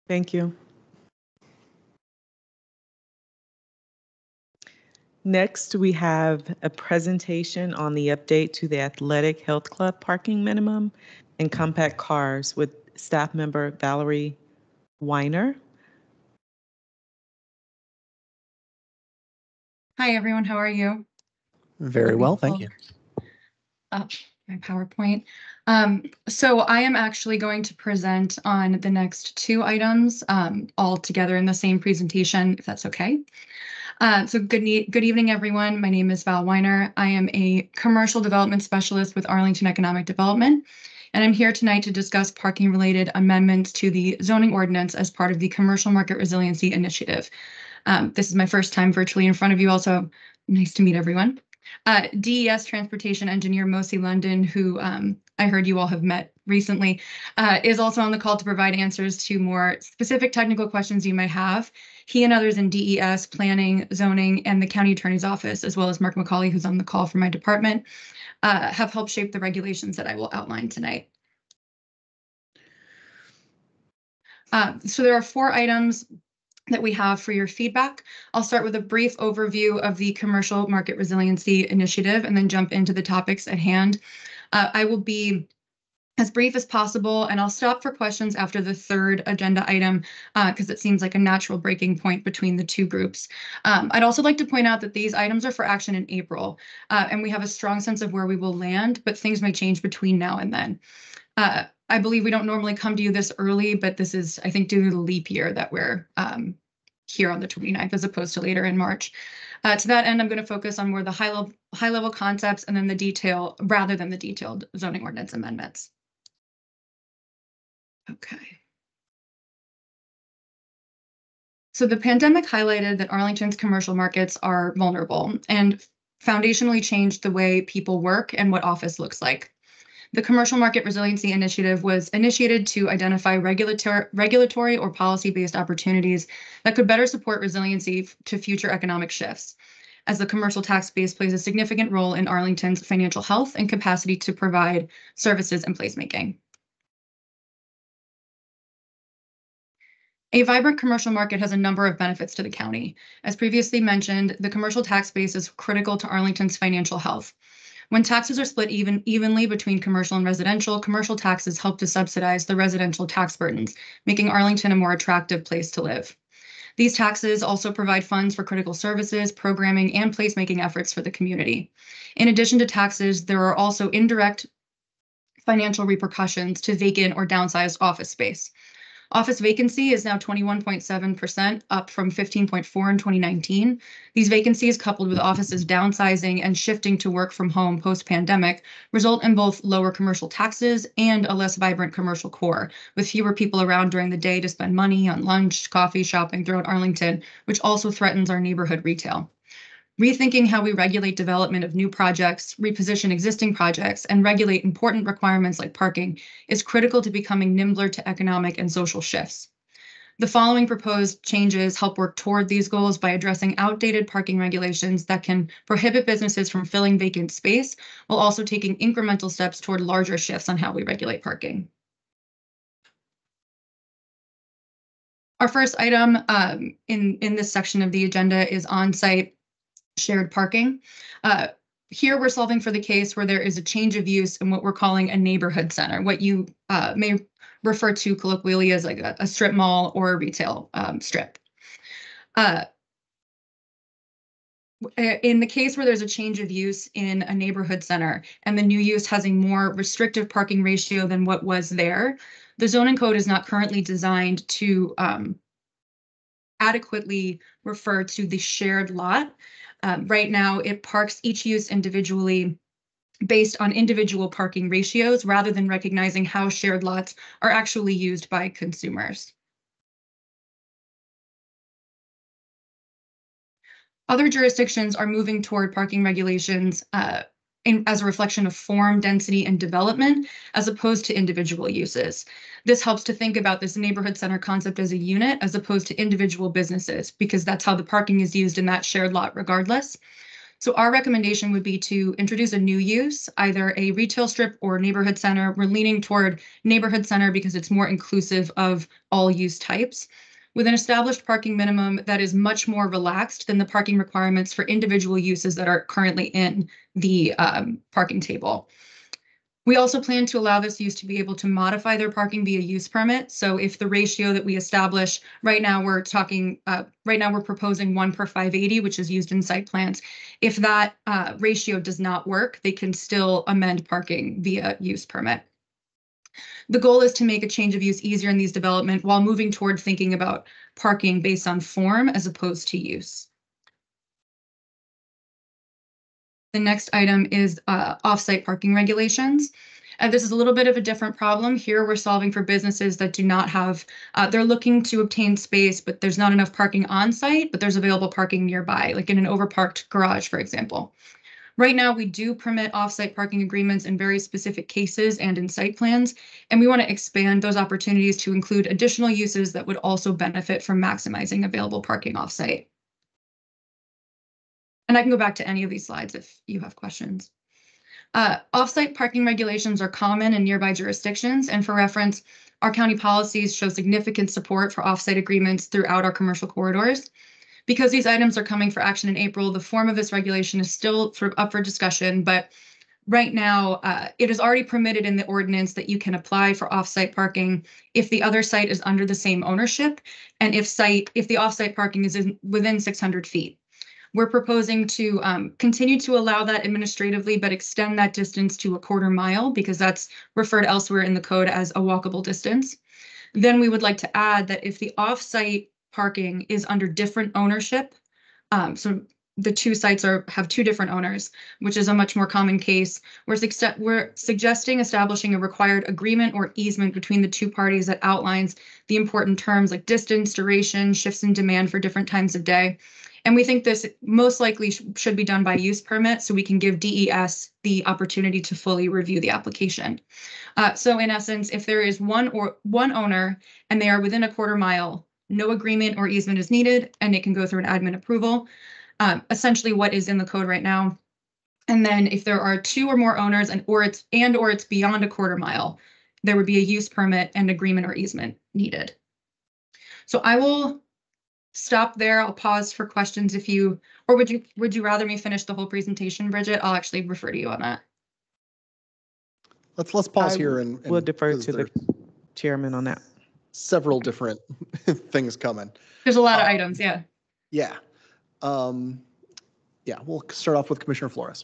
Thank you. Next, we have a presentation on the update to the Athletic Health Club parking minimum and compact cars with staff member Valerie Weiner. Hi, everyone. How are you? Very well, thank you. Up my PowerPoint. So I am actually going to present on the next 2 items all together in the same presentation, if that's okay. So good evening, everyone. My name is Val Weiner. I am a commercial development specialist with Arlington Economic Development, and I'm here tonight to discuss parking-related amendments to the zoning ordinance as part of the Commercial Market Resiliency Initiative. This is my first time virtually in front of you, also nice to meet everyone. DES Transportation Engineer Mosi London, who I heard you all have met recently, is also on the call to provide answers to more specific technical questions you might have. He and others in DES, Planning, Zoning, and the County Attorney's Office, as well as Mark McCauley, who's on the call for my department, have helped shape the regulations that I will outline tonight. So there are 4 items that we have for your feedback. I'll start with a brief overview of the Commercial Market Resiliency Initiative and then jump into the topics at hand. I will be as brief as possible, and I'll stop for questions after the third agenda item because it seems like a natural breaking point between the two groups. I'd also like to point out that these items are for action in April, and we have a strong sense of where we will land, but things may change between now and then. I believe we don't normally come to you this early, but this is, I think, due to the leap year that we're here on the 29th as opposed to later in March. To that end, I'm going to focus on more the high level concepts and then the detail rather than the detailed zoning ordinance amendments. Okay. So the pandemic highlighted that Arlington's commercial markets are vulnerable and foundationally changed the way people work and what office looks like. The Commercial Market Resiliency Initiative was initiated to identify regulatory or policy-based opportunities that could better support resiliency to future economic shifts, as the commercial tax base plays a significant role in Arlington's financial health and capacity to provide services and placemaking. A vibrant commercial market has a number of benefits to the county. As previously mentioned, the commercial tax base is critical to Arlington's financial health. When taxes are split evenly between commercial and residential, commercial taxes help to subsidize the residential tax burdens, making Arlington a more attractive place to live. These taxes also provide funds for critical services, programming, and placemaking efforts for the community. In addition to taxes, there are also indirect financial repercussions to vacant or downsized office space. Office vacancy is now 21.7%, up from 15.4% in 2019. These vacancies, coupled with offices downsizing and shifting to work from home post-pandemic, result in both lower commercial taxes and a less vibrant commercial core, with fewer people around during the day to spend money on lunch, coffee, shopping throughout Arlington, which also threatens our neighborhood retail. Rethinking how we regulate development of new projects, reposition existing projects, and regulate important requirements like parking is critical to becoming nimbler to economic and social shifts. The following proposed changes help work toward these goals by addressing outdated parking regulations that can prohibit businesses from filling vacant space, while also taking incremental steps toward larger shifts on how we regulate parking. Our first item in this section of the agenda is on-site shared parking. Here we're solving for the case where there is a change of use in what we're calling a neighborhood center, what you may refer to colloquially as like a strip mall or a retail strip. In the case where there's a change of use in a neighborhood center and the new use has a more restrictive parking ratio than what was there, the zoning code is not currently designed to adequately refer to the shared lot. Right now, it parks each use individually based on individual parking ratios rather than recognizing how shared lots are actually used by consumers. Other jurisdictions are moving toward parking regulations as a reflection of form, density, and development, as opposed to individual uses. This helps to think about this neighborhood center concept as a unit, as opposed to individual businesses, because that's how the parking is used in that shared lot regardless. So our recommendation would be to introduce a new use, either a retail strip or neighborhood center. We're leaning toward neighborhood center because it's more inclusive of all use types, with an established parking minimum that is much more relaxed than the parking requirements for individual uses that are currently in the parking table. We also plan to allow this use to be able to modify their parking via use permit. So if the ratio that we establish right now, we're proposing 1 per 580, which is used in site plans. If that ratio does not work, they can still amend parking via use permit. The goal is to make a change of use easier in these development while moving toward thinking about parking based on form as opposed to use. The next item is off-site parking regulations. This is a little bit of a different problem. Here we're solving for businesses that do not have, they're looking to obtain space, but there's not enough parking on site, but there's available parking nearby, like in an overparked garage, for example. Right now, we do permit off-site parking agreements in very specific cases and in site plans, and we want to expand those opportunities to include additional uses that would also benefit from maximizing available parking off-site. And I can go back to any of these slides if you have questions. Off-site parking regulations are common in nearby jurisdictions, and for reference, our county policies show significant support for off-site agreements throughout our commercial corridors. Because these items are coming for action in April, the form of this regulation is still sort of up for discussion, but right now, it is already permitted in the ordinance that you can apply for off-site parking if the other site is under the same ownership and if the off-site parking is within 600 feet. We're proposing to continue to allow that administratively, but extend that distance to a quarter mile because that's referred elsewhere in the code as a walkable distance. Then we would like to add that if the off-site parking is under different ownership, so the two sites have two different owners, which is a much more common case. We're suggesting establishing a required agreement or easement between the two parties that outlines the important terms like distance, duration, shifts in demand for different times of day. And we think this most likely should be done by use permit so we can give DES the opportunity to fully review the application. So in essence, if there is one owner and they are within a quarter mile, no agreement or easement is needed and it can go through an admin approval. Essentially what is in the code right now. And then if there are two or more owners or it's beyond a quarter mile, there would be a use permit and agreement or easement needed. So I will stop there. I'll pause for questions or would you rather me finish the whole presentation, Bridget? I'll actually refer to you on that. Let's pause here and we'll defer to the chairman on that. Several different things coming. There's a lot of items, yeah. Yeah. We'll start off with Commissioner Flores.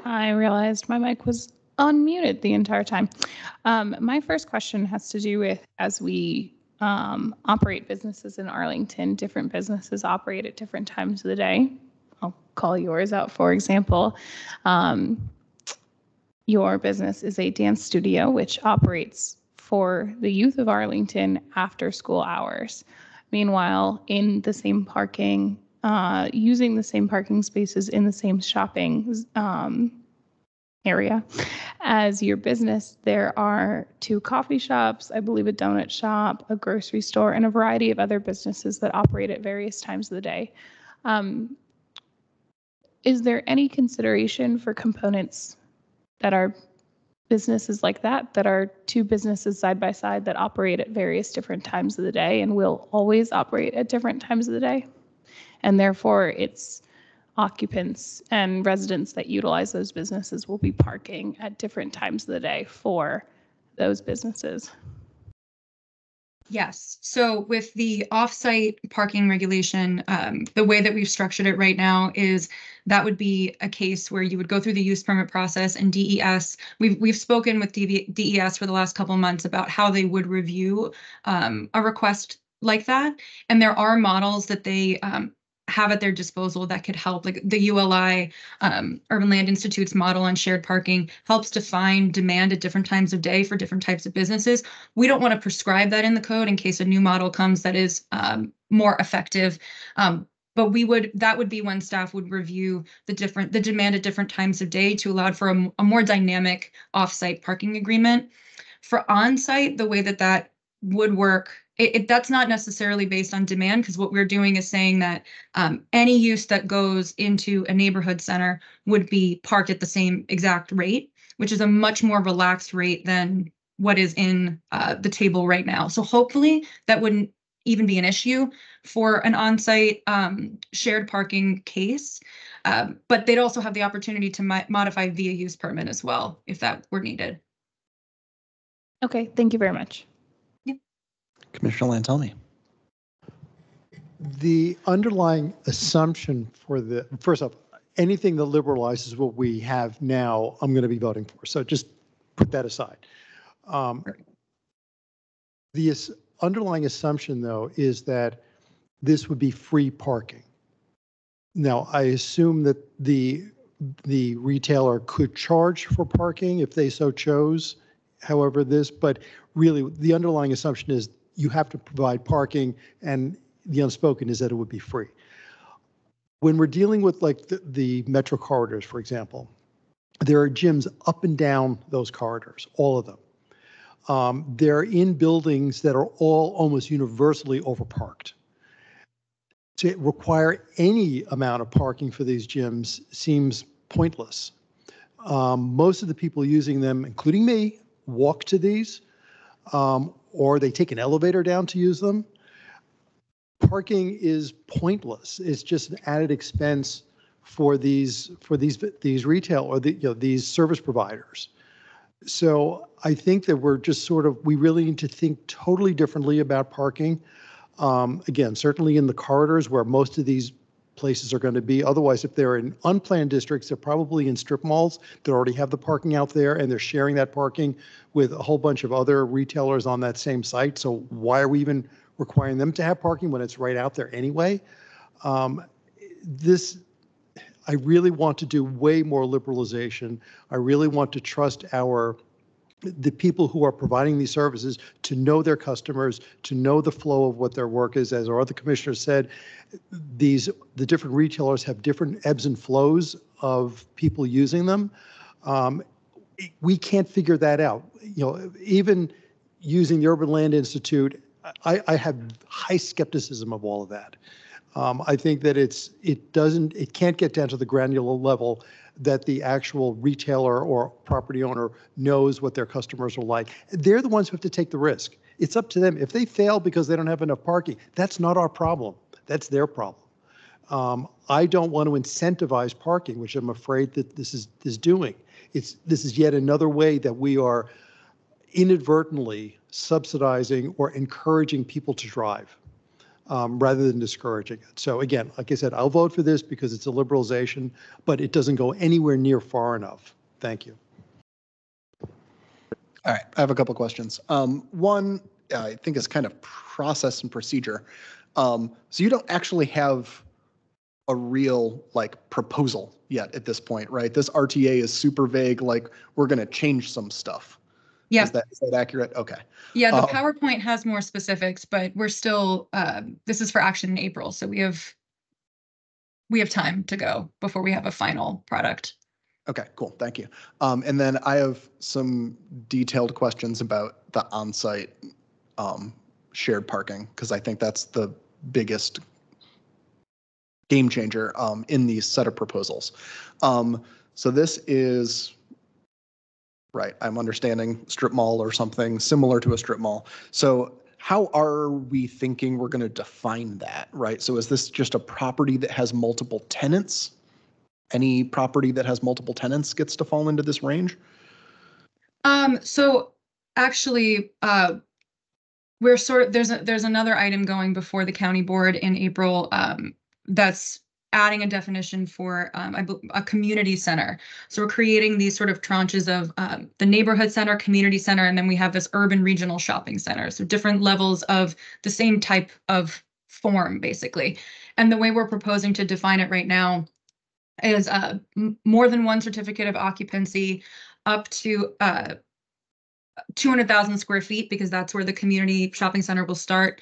I realized my mic was unmuted the entire time. My first question has to do with as we operate businesses in Arlington, different businesses operate at different times of the day. I'll call yours out, for example. Your business is a dance studio, which operates for the youth of Arlington after school hours. Meanwhile, in the same parking, using the same parking spaces in the same shopping area as your business, there are 2 coffee shops, I believe a donut shop, a grocery store, and a variety of other businesses that operate at various times of the day. Is there any consideration for components that are businesses like that are 2 businesses side by side that operate at various different times of the day and will always operate at different times of the day? And therefore, it's occupants and residents that utilize those businesses will be parking at different times of the day for those businesses. Yes. So with the off-site parking regulation, the way that we've structured it right now is that would be a case where you would go through the use permit process and DES. We've spoken with DES for the last couple of months about how they would review a request like that. And there are models that they have at their disposal that could help, like the ULI, Urban Land Institute's model on shared parking helps define demand at different times of day for different types of businesses. We don't want to prescribe that in the code in case a new model comes that is more effective. But that would be when staff would review the demand at different times of day to allow for a more dynamic off-site parking agreement. For on-site, the way that would work, that's not necessarily based on demand, because what we're doing is saying that any use that goes into a neighborhood center would be parked at the same exact rate, which is a much more relaxed rate than what is in the table right now. So hopefully that wouldn't even be an issue for an on-site shared parking case. But they'd also have the opportunity to modify via use permit as well, if that were needed. Okay, thank you very much. Commissioner Lantelli. The underlying assumption first off, anything that liberalizes what we have now, I'm going to be voting for. So just put that aside. The underlying assumption, though, is that this would be free parking. Now, I assume that the retailer could charge for parking if they so chose, but really the underlying assumption is you have to provide parking, and the unspoken is that it would be free. When we're dealing with like the metro corridors, for example, there are gyms up and down those corridors, all of them. They're in buildings that are all almost universally overparked. To require any amount of parking for these gyms seems pointless. Most of the people using them, including me, walk to these, or they take an elevator down to use them. Parking is pointless. It's just an added expense for these retail or these service providers. So I think that we really need to think totally differently about parking. Again, certainly in the corridors where most of these places are going to be. Otherwise, if they're in unplanned districts, they're probably in strip malls that already have the parking out there, and they're sharing that parking with a whole bunch of other retailers on that same site. So why are we even requiring them to have parking when it's right out there anyway? I really want to do way more liberalization. I really want to trust the people who are providing these services to know their customers, to know the flow of what their work is. As our other commissioner said, the different retailers have different ebbs and flows of people using them. We can't figure that out. Even using the Urban Land Institute, I have high skepticism of all of that. I think that it can't get down to the granular level that the actual retailer or property owner knows what their customers are like. They're the ones who have to take the risk. It's up to them. If they fail because they don't have enough parking, that's not our problem. That's their problem. I don't want to incentivize parking, which I'm afraid that this is doing. This is yet another way that we are inadvertently subsidizing or encouraging people to drive. Rather than discouraging it. So again, like I said, I'll vote for this because it's a liberalization, but it doesn't go anywhere near far enough. Thank you. All right, I have a couple questions. One, I think is kind of process and procedure. So you don't actually have a real proposal yet at this point, right? This RTA is super vague, like we're going to change some stuff. Yeah. Is that accurate? Okay. Yeah, the PowerPoint has more specifics, but we're still, this is for action in April, so we have time to go before we have a final product. Okay, cool, thank you. And then I have some detailed questions about the on-site shared parking, because I think that's the biggest game changer in these set of proposals. So this is, right, I'm understanding strip mall or something similar to a strip mall. So how are we thinking we're going to define that, right? So is this just a property that has multiple tenants? Any property that has multiple tenants gets to fall into this range? So actually, there's another item going before the county board in April that's adding a definition for a community center. So we're creating these sort of tranches of the neighborhood center, community center, and then we have this urban regional shopping center. So different levels of the same type of form, basically. And the way we're proposing to define it right now is more than one certificate of occupancy up to 200,000 square feet, because that's where the community shopping center will start.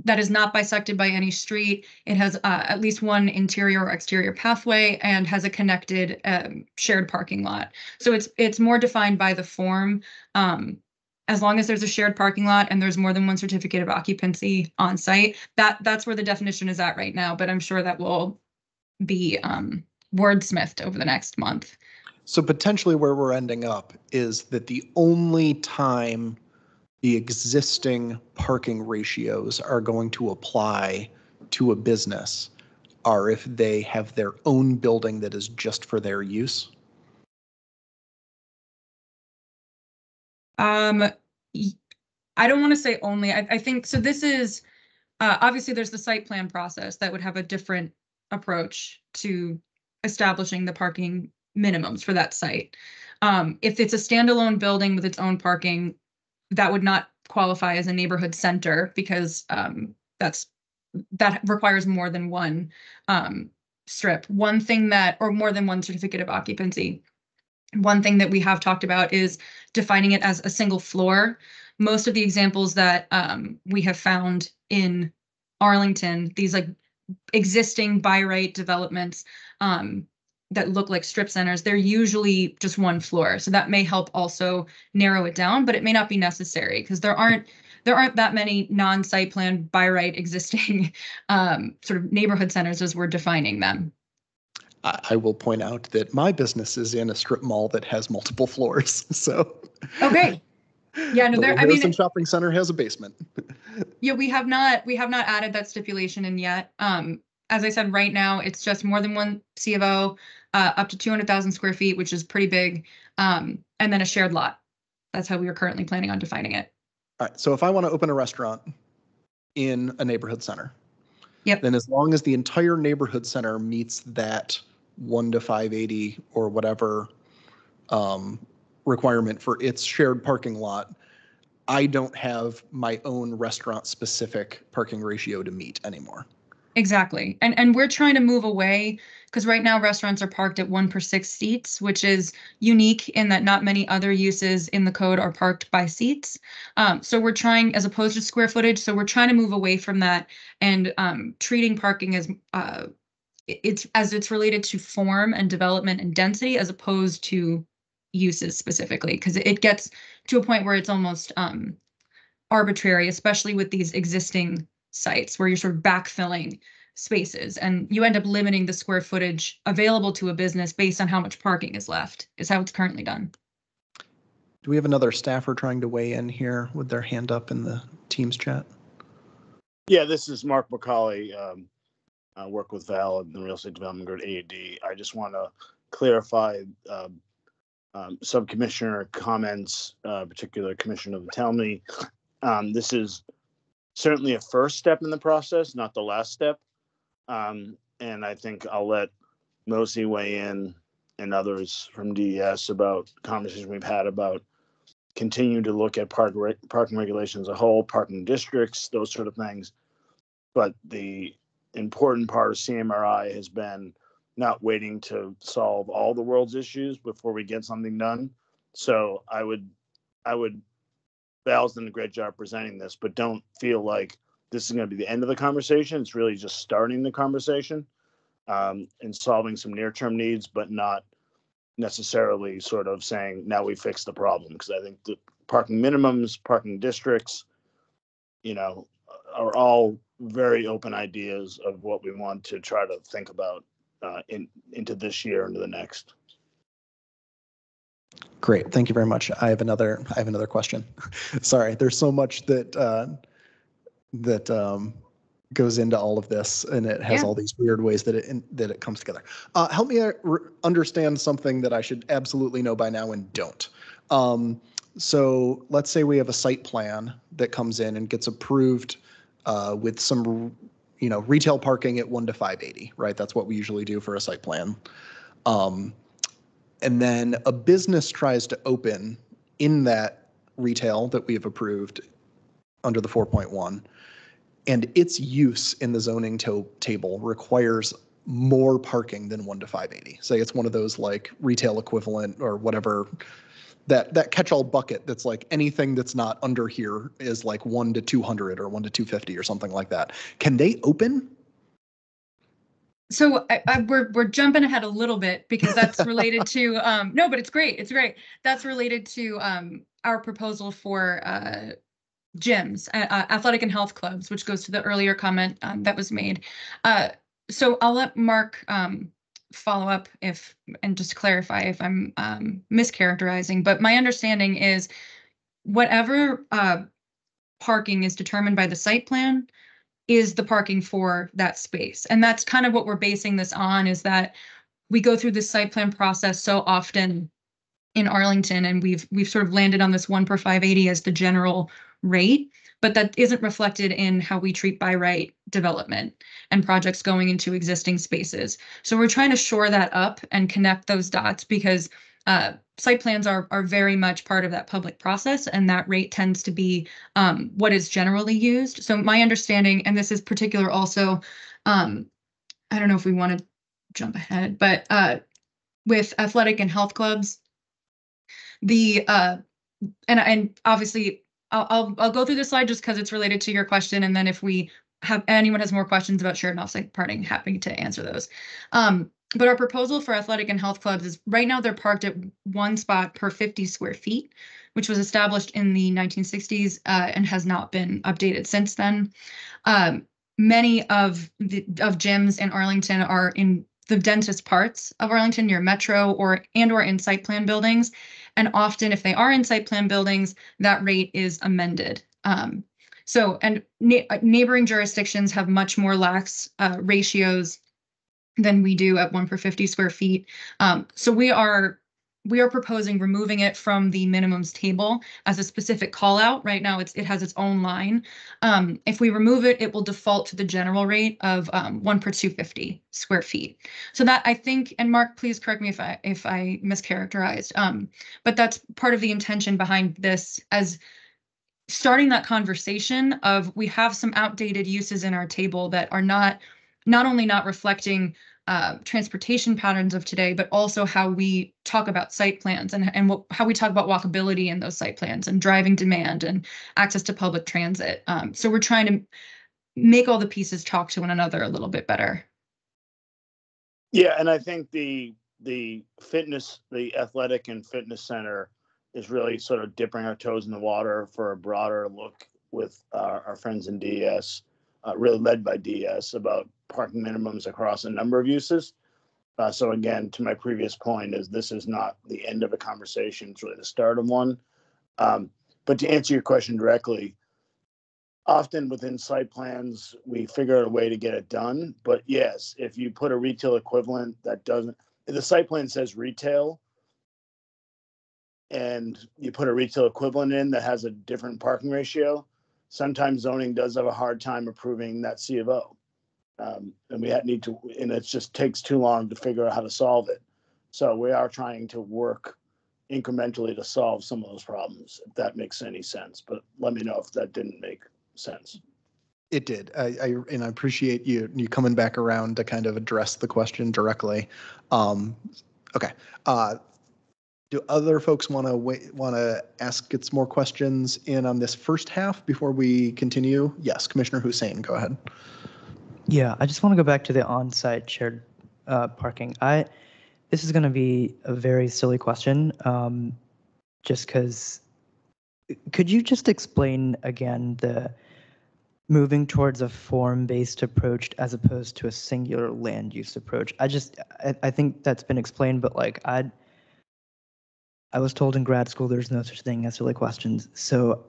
That is not bisected by any street. It has at least one interior or exterior pathway and has a connected shared parking lot. So it's more defined by the form. As long as there's a shared parking lot and there's more than one certificate of occupancy on site, that's where the definition is at right now. But I'm sure that will be wordsmithed over the next month. So potentially where we're ending up is that the only time the existing parking ratios are going to apply to a business are if they have their own building that is just for their use? I don't want to say only. I think so. This is obviously there's the site plan process that would have a different approach to establishing the parking minimums for that site. If it's a standalone building with its own parking, that would not qualify as a neighborhood center because that requires more than one strip. One thing that, or more than one certificate of occupancy. One thing that we have talked about is defining it as a single floor. Most of the examples that we have found in Arlington, these like existing by right developments that look like strip centers, they're usually just one floor. So that may help also narrow it down, but it may not be necessary because there aren't that many non-site plan by right existing sort of neighborhood centers as we're defining them. I will point out that my business is in a strip mall that has multiple floors. So. Okay. Yeah, no, But there, I Harrison mean, Shopping Center has a basement. yeah, we have not added that stipulation in yet. As I said, right now, it's just more than one C of O, up to 200,000 square feet, which is pretty big. And then a shared lot. That's how we are currently planning on defining it. All right. So if I want to open a restaurant in a neighborhood center, Yep. then as long as the entire neighborhood center meets that 1 to 580 or whatever requirement for its shared parking lot, I don't have my own restaurant specific parking ratio to meet anymore. Exactly. And we're trying to move away because right now restaurants are parked at 1 per 6 seats, which is unique in that not many other uses in the code are parked by seats. So we're trying, as opposed to square footage, so we're trying to move away from that and treating parking as it's related to form and development and density as opposed to uses specifically, because it gets to a point where it's almost arbitrary, especially with these existing sites where you're sort of backfilling spaces and you end up limiting the square footage available to a business based on how much parking is left, is how it's currently done. Do we have another staffer trying to weigh in here with their hand up in the Teams chat? Yeah, this is Mark McCauley. I work with Val in the Real Estate Development Group AAD. I just want to clarify Subcommissioner comments, particular Commissioner Vitelmi. This is certainly a first step in the process, not the last step. And I think I'll let Mosi weigh in and others from DES about conversations we've had about continue to look at parking regulations as a whole, parking districts, those sort of things. But the important part of CMRI has been not waiting to solve all the world's issues before we get something done. So I would, Val's done a great job presenting this, but don't feel like this is going to be the end of the conversation. It's really just starting the conversation and solving some near-term needs, but not necessarily sort of saying, now we fixed the problem. Because I think the parking minimums, parking districts, are all very open ideas of what we want to try to think about into this year, into the next. Great, thank you very much. I have another question. Sorry, there's so much that goes into all of this, and it has all these weird ways that it comes together. Help me understand something that I should absolutely know by now and don't. So let's say we have a site plan that comes in and gets approved with some, retail parking at 1 to 580, right? That's what we usually do for a site plan. And then a business tries to open in that retail that we have approved under the 4.1, and its use in the zoning table requires more parking than 1 to 580. Say it's one of those like retail equivalent or whatever, that catch-all bucket that's like anything that's not under here is like 1 to 200 or 1 to 250 or something like that. Can they open? So we're jumping ahead a little bit because that's related to no, but it's great. It's great. That's related to our proposal for gyms, athletic and health clubs, which goes to the earlier comment that was made. So I'll let Mark follow up and just clarify if I'm mischaracterizing. But my understanding is whatever parking is determined by the site plan is the parking for that space. And that's kind of what we're basing this on, is that we go through this site plan process so often in Arlington, and we've sort of landed on this 1 per 580 as the general rate, but that isn't reflected in how we treat by right development and projects going into existing spaces. So we're trying to shore that up and connect those dots, because site plans are very much part of that public process, and that rate tends to be what is generally used. So my understanding, and this is particular also, I don't know if we want to jump ahead, but with athletic and health clubs, the and obviously I'll go through this slide just because it's related to your question, and then if anyone has more questions about shared and offsite parking, happy to answer those. But our proposal for athletic and health clubs is right now they're parked at 1 spot per 50 square feet, which was established in the 1960s and has not been updated since then. Many of gyms in Arlington are in the densest parts of Arlington, near Metro or in site plan buildings. And often if they are in site plan buildings, that rate is amended. Neighboring jurisdictions have much more lax ratios than we do at 1 per 50 square feet. So we are proposing removing it from the minimums table as a specific call out. Right now, it has its own line. If we remove it, it will default to the general rate of 1 per 250 square feet. So that, I think, and Mark, please correct me if I mischaracterized, but that's part of the intention behind this, as starting that conversation of, we have some outdated uses in our table that are not only not reflecting transportation patterns of today, but also how we talk about site plans and how we talk about walkability in those site plans and driving demand and access to public transit. So we're trying to make all the pieces talk to one another a little bit better. Yeah, and I think the athletic and fitness center is really sort of dipping our toes in the water for a broader look with our friends in DS, really led by DS, about parking minimums across a number of uses. So again, to my previous point, this is not the end of a conversation, it's really the start of one. But to answer your question directly, often within site plans, we figure out a way to get it done. But yes, if you put a retail equivalent that doesn't, if the site plan says retail, and you put a retail equivalent in that has a different parking ratio, sometimes zoning does have a hard time approving that C of O. And we need to, and it just takes too long to figure out how to solve it. So we are trying to work incrementally to solve some of those problems, if that makes any sense. But let me know if that didn't make sense. It did. I appreciate you coming back around to kind of address the question directly. Okay. Do other folks want to ask some more questions in on this first half before we continue? Yes, Commissioner Hussein, go ahead. Yeah, I just want to go back to the on-site shared parking. This is going to be a very silly question, just because. Could you just explain again the moving towards a form-based approach as opposed to a singular land use approach? I think that's been explained, but like I was told in grad school there's no such thing as silly questions. So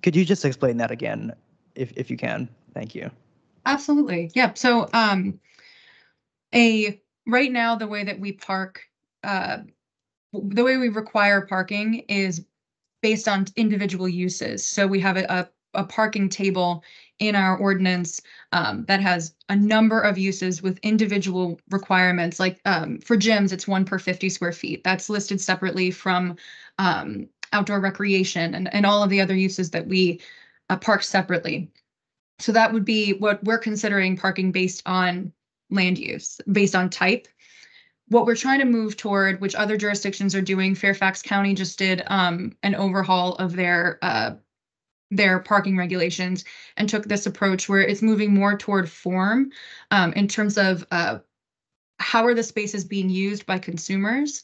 could you just explain that again, if you can? Thank you. Absolutely. Yeah. So right now, the way that we park, the way we require parking is based on individual uses. So we have a parking table in our ordinance that has a number of uses with individual requirements. Like for gyms, it's 1 per 50 square feet. That's listed separately from outdoor recreation and all of the other uses that we park separately. So that would be what we're considering parking based on land use, based on type. What we're trying to move toward, which other jurisdictions are doing, Fairfax County just did an overhaul of their parking regulations and took this approach where it's moving more toward form in terms of how are the spaces being used by consumers?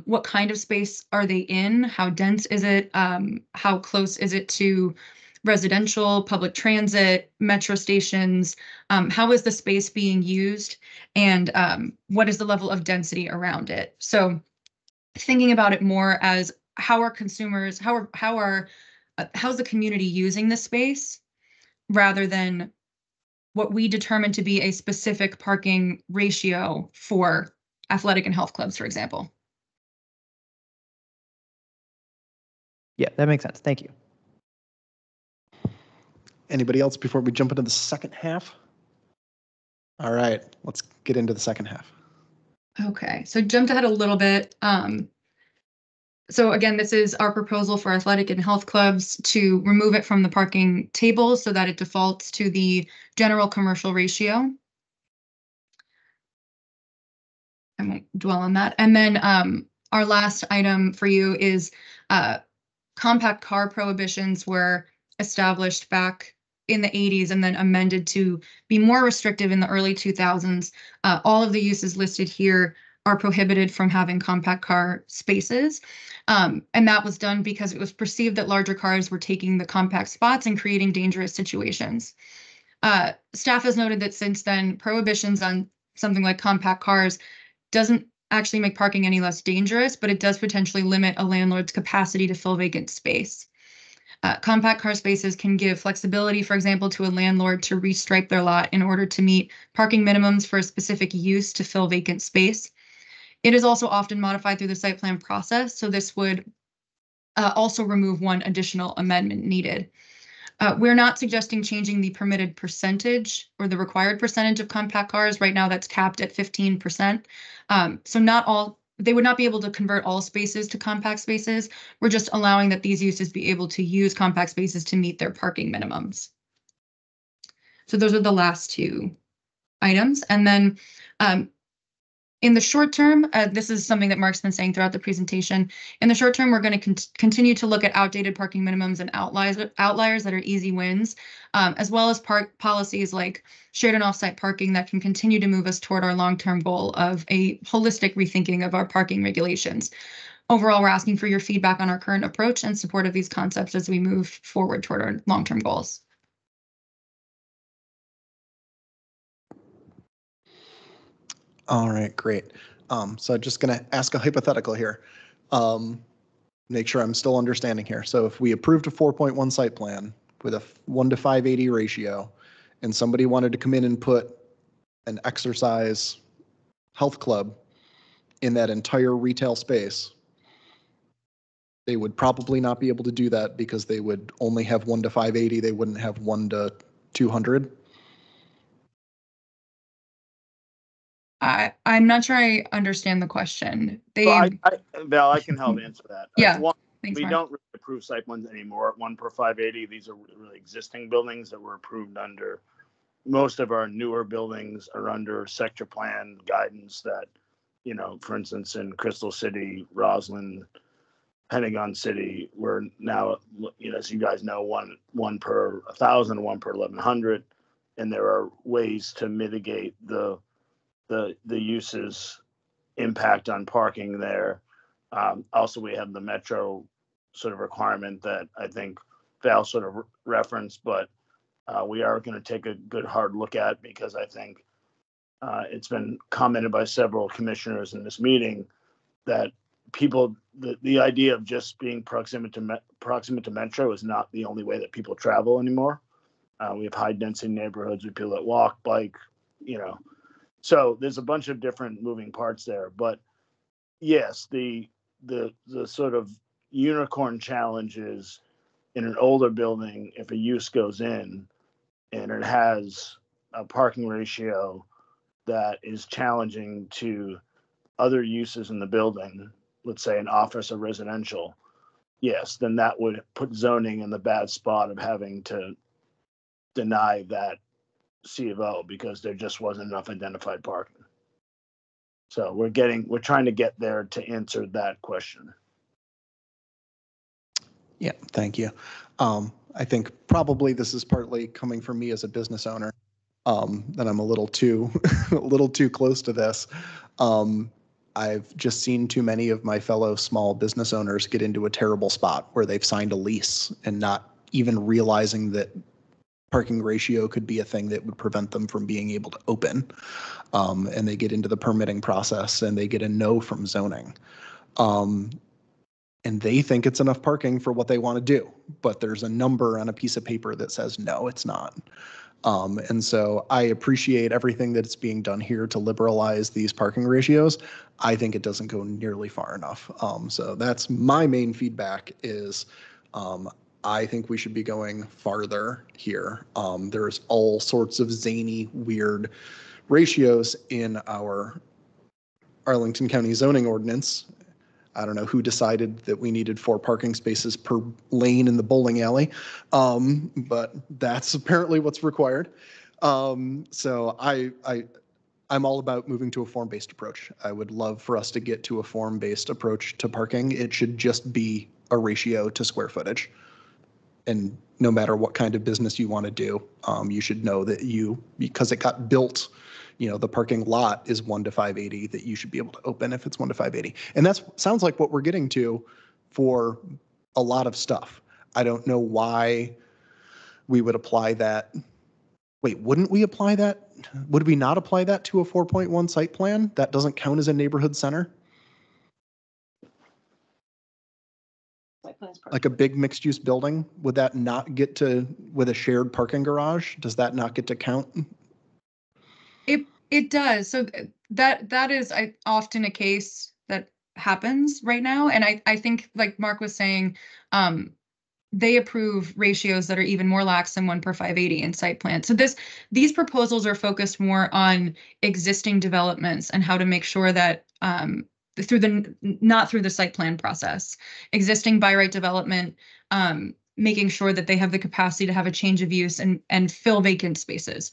What kind of space are they in? How dense is it? How close is it to residential, public transit, metro stations? How is the space being used? And what is the level of density around it? So thinking about it more as how are consumers, how's the community using the space, rather than what we determine to be a specific parking ratio for athletic and health clubs, for example. Yeah, that makes sense. Thank you. Anybody else before we jump into the second half? All right, let's get into the second half. Okay, so jumped ahead a little bit. So again, this is our proposal for athletic and health clubs to remove it from the parking table so that it defaults to the general commercial ratio. I won't dwell on that. And then our last item for you is compact car prohibitions were established back in the 80s and then amended to be more restrictive in the early 2000s. All of the uses listed here are prohibited from having compact car spaces. And that was done because it was perceived that larger cars were taking the compact spots and creating dangerous situations. Staff has noted that since then, prohibitions on something like compact cars doesn't actually make parking any less dangerous, but it does potentially limit a landlord's capacity to fill vacant space. Compact car spaces can give flexibility, for example, to a landlord to restripe their lot in order to meet parking minimums for a specific use to fill vacant space. It is also often modified through the site plan process, so this would also remove one additional amendment needed. We're not suggesting changing the permitted percentage or the required percentage of compact cars. Right now, that's capped at 15%. So they would not be able to convert all spaces to compact spaces. We're just allowing that these uses be able to use compact spaces to meet their parking minimums. So those are the last two items. And then in the short term, this is something that Mark's been saying throughout the presentation. In the short term, we're going to continue to look at outdated parking minimums and outliers that are easy wins, as well as policies like shared and offsite parking that can continue to move us toward our long-term goal of a holistic rethinking of our parking regulations. Overall, we're asking for your feedback on our current approach and support of these concepts as we move forward toward our long-term goals. All right, great. So I'm just going to ask a hypothetical here. Make sure I'm still understanding here. So if we approved a 4.1 site plan with a 1 to 580 ratio, and somebody wanted to come in and put an exercise health club in that entire retail space, they would probably not be able to do that because they would only have 1 to 580. They wouldn't have 1 to 200. I'm not sure I understand the question. Val, I can help answer that. Yeah. One, Thanks, we Mark. don't really approve site plans anymore at 1 per 580. These are really existing buildings that were approved under. Most of our newer buildings are under sector plan guidance that, you know, for instance, in Crystal City, Roslyn, Pentagon City, we're now, you know, as you guys know, one per 1,000, 1 per 1,100, and there are ways to mitigate the uses impact on parking there. Also, we have the metro sort of requirement that I think Val sort of referenced, but we are going to take a good hard look at, because I think it's been commented by several commissioners in this meeting that the idea of just being proximate to metro is not the only way that people travel anymore. We have high density neighborhoods with people that walk, bike, you know. So there's a bunch of different moving parts there, but yes, the sort of unicorn challenge is in an older building, if a use goes in and it has a parking ratio that is challenging to other uses in the building, let's say an office or residential, yes, then that would put zoning in the bad spot of having to deny that C of O because there just wasn't enough identified parking. So we're trying to get there to answer that question. Yeah, thank you. I think probably this is partly coming from me as a business owner, that I'm a little too close to this. I've just seen too many of my fellow small business owners get into a terrible spot where they've signed a lease and not even realizing that parking ratio could be a thing that would prevent them from being able to open. And they get into the permitting process and they get a no from zoning. And they think it's enough parking for what they want to do, but there's a number on a piece of paper that says, no, it's not. And so I appreciate everything that's being done here to liberalize these parking ratios. I think it doesn't go nearly far enough. So that's my main feedback is, I think we should be going farther here. There's all sorts of zany, weird ratios in our Arlington County zoning ordinance. I don't know who decided that we needed 4 parking spaces per lane in the bowling alley, but that's apparently what's required. So I'm all about moving to a form-based approach. I would love for us to get to a form-based approach to parking. It should just be a ratio to square footage. And no matter what kind of business you want to do, you should know that because it got built, the parking lot is 1 to 580, that you should be able to open if it's 1 to 580. And that sounds like what we're getting to for a lot of stuff. I don't know why we would apply that Wait, wouldn't we apply that? Would we not apply that to a 4.1 site plan? That doesn't count as a neighborhood center? Like a big mixed-use building, would that not get to, with a shared parking garage, does that not get to count? It does. So that is often a case that happens right now. And I think, like Mark was saying, they approve ratios that are even more lax than 1/580 in site plan. So these proposals are focused more on existing developments and how to make sure that not through the site plan process, existing by right development, making sure that they have the capacity to have a change of use and fill vacant spaces.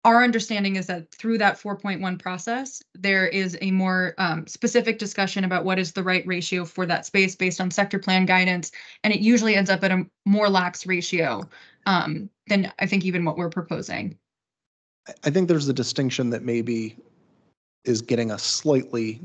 Our understanding is that through that 4.1 process, there is a more specific discussion about what is the right ratio for that space based on sector plan guidance. And it usually ends up at a more lax ratio than I think even what we're proposing. I think there's a distinction that maybe is getting us slightly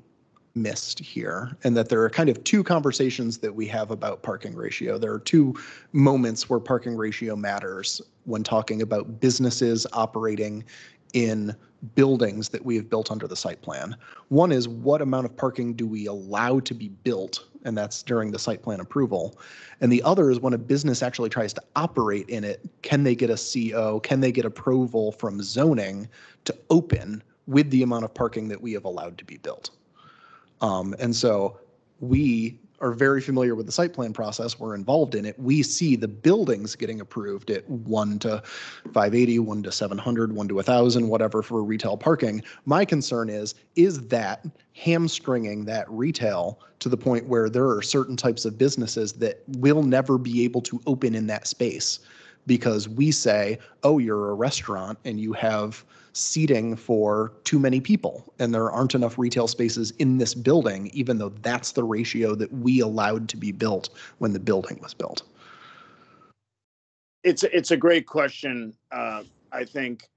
missed here, and that there are kind of two conversations that we have about parking ratio. There are two moments where parking ratio matters when talking about businesses operating in buildings that we have built under the site plan. One is, what amount of parking do we allow to be built? And that's during the site plan approval. And the other is when a business actually tries to operate in it, can they get a CO? Can they get approval from zoning to open with the amount of parking that we have allowed to be built? And so we are very familiar with the site plan process. We're involved in it. We see the buildings getting approved at 1 to 580, 1 to 700, 1 to 1,000, whatever for retail parking. My concern is that hamstringing that retail to the point where there are certain types of businesses that will never be able to open in that space because we say, oh, you're a restaurant and you have seating for too many people and there aren't enough retail spaces in this building, even though that's the ratio that we allowed to be built when the building was built. It's a great question. I think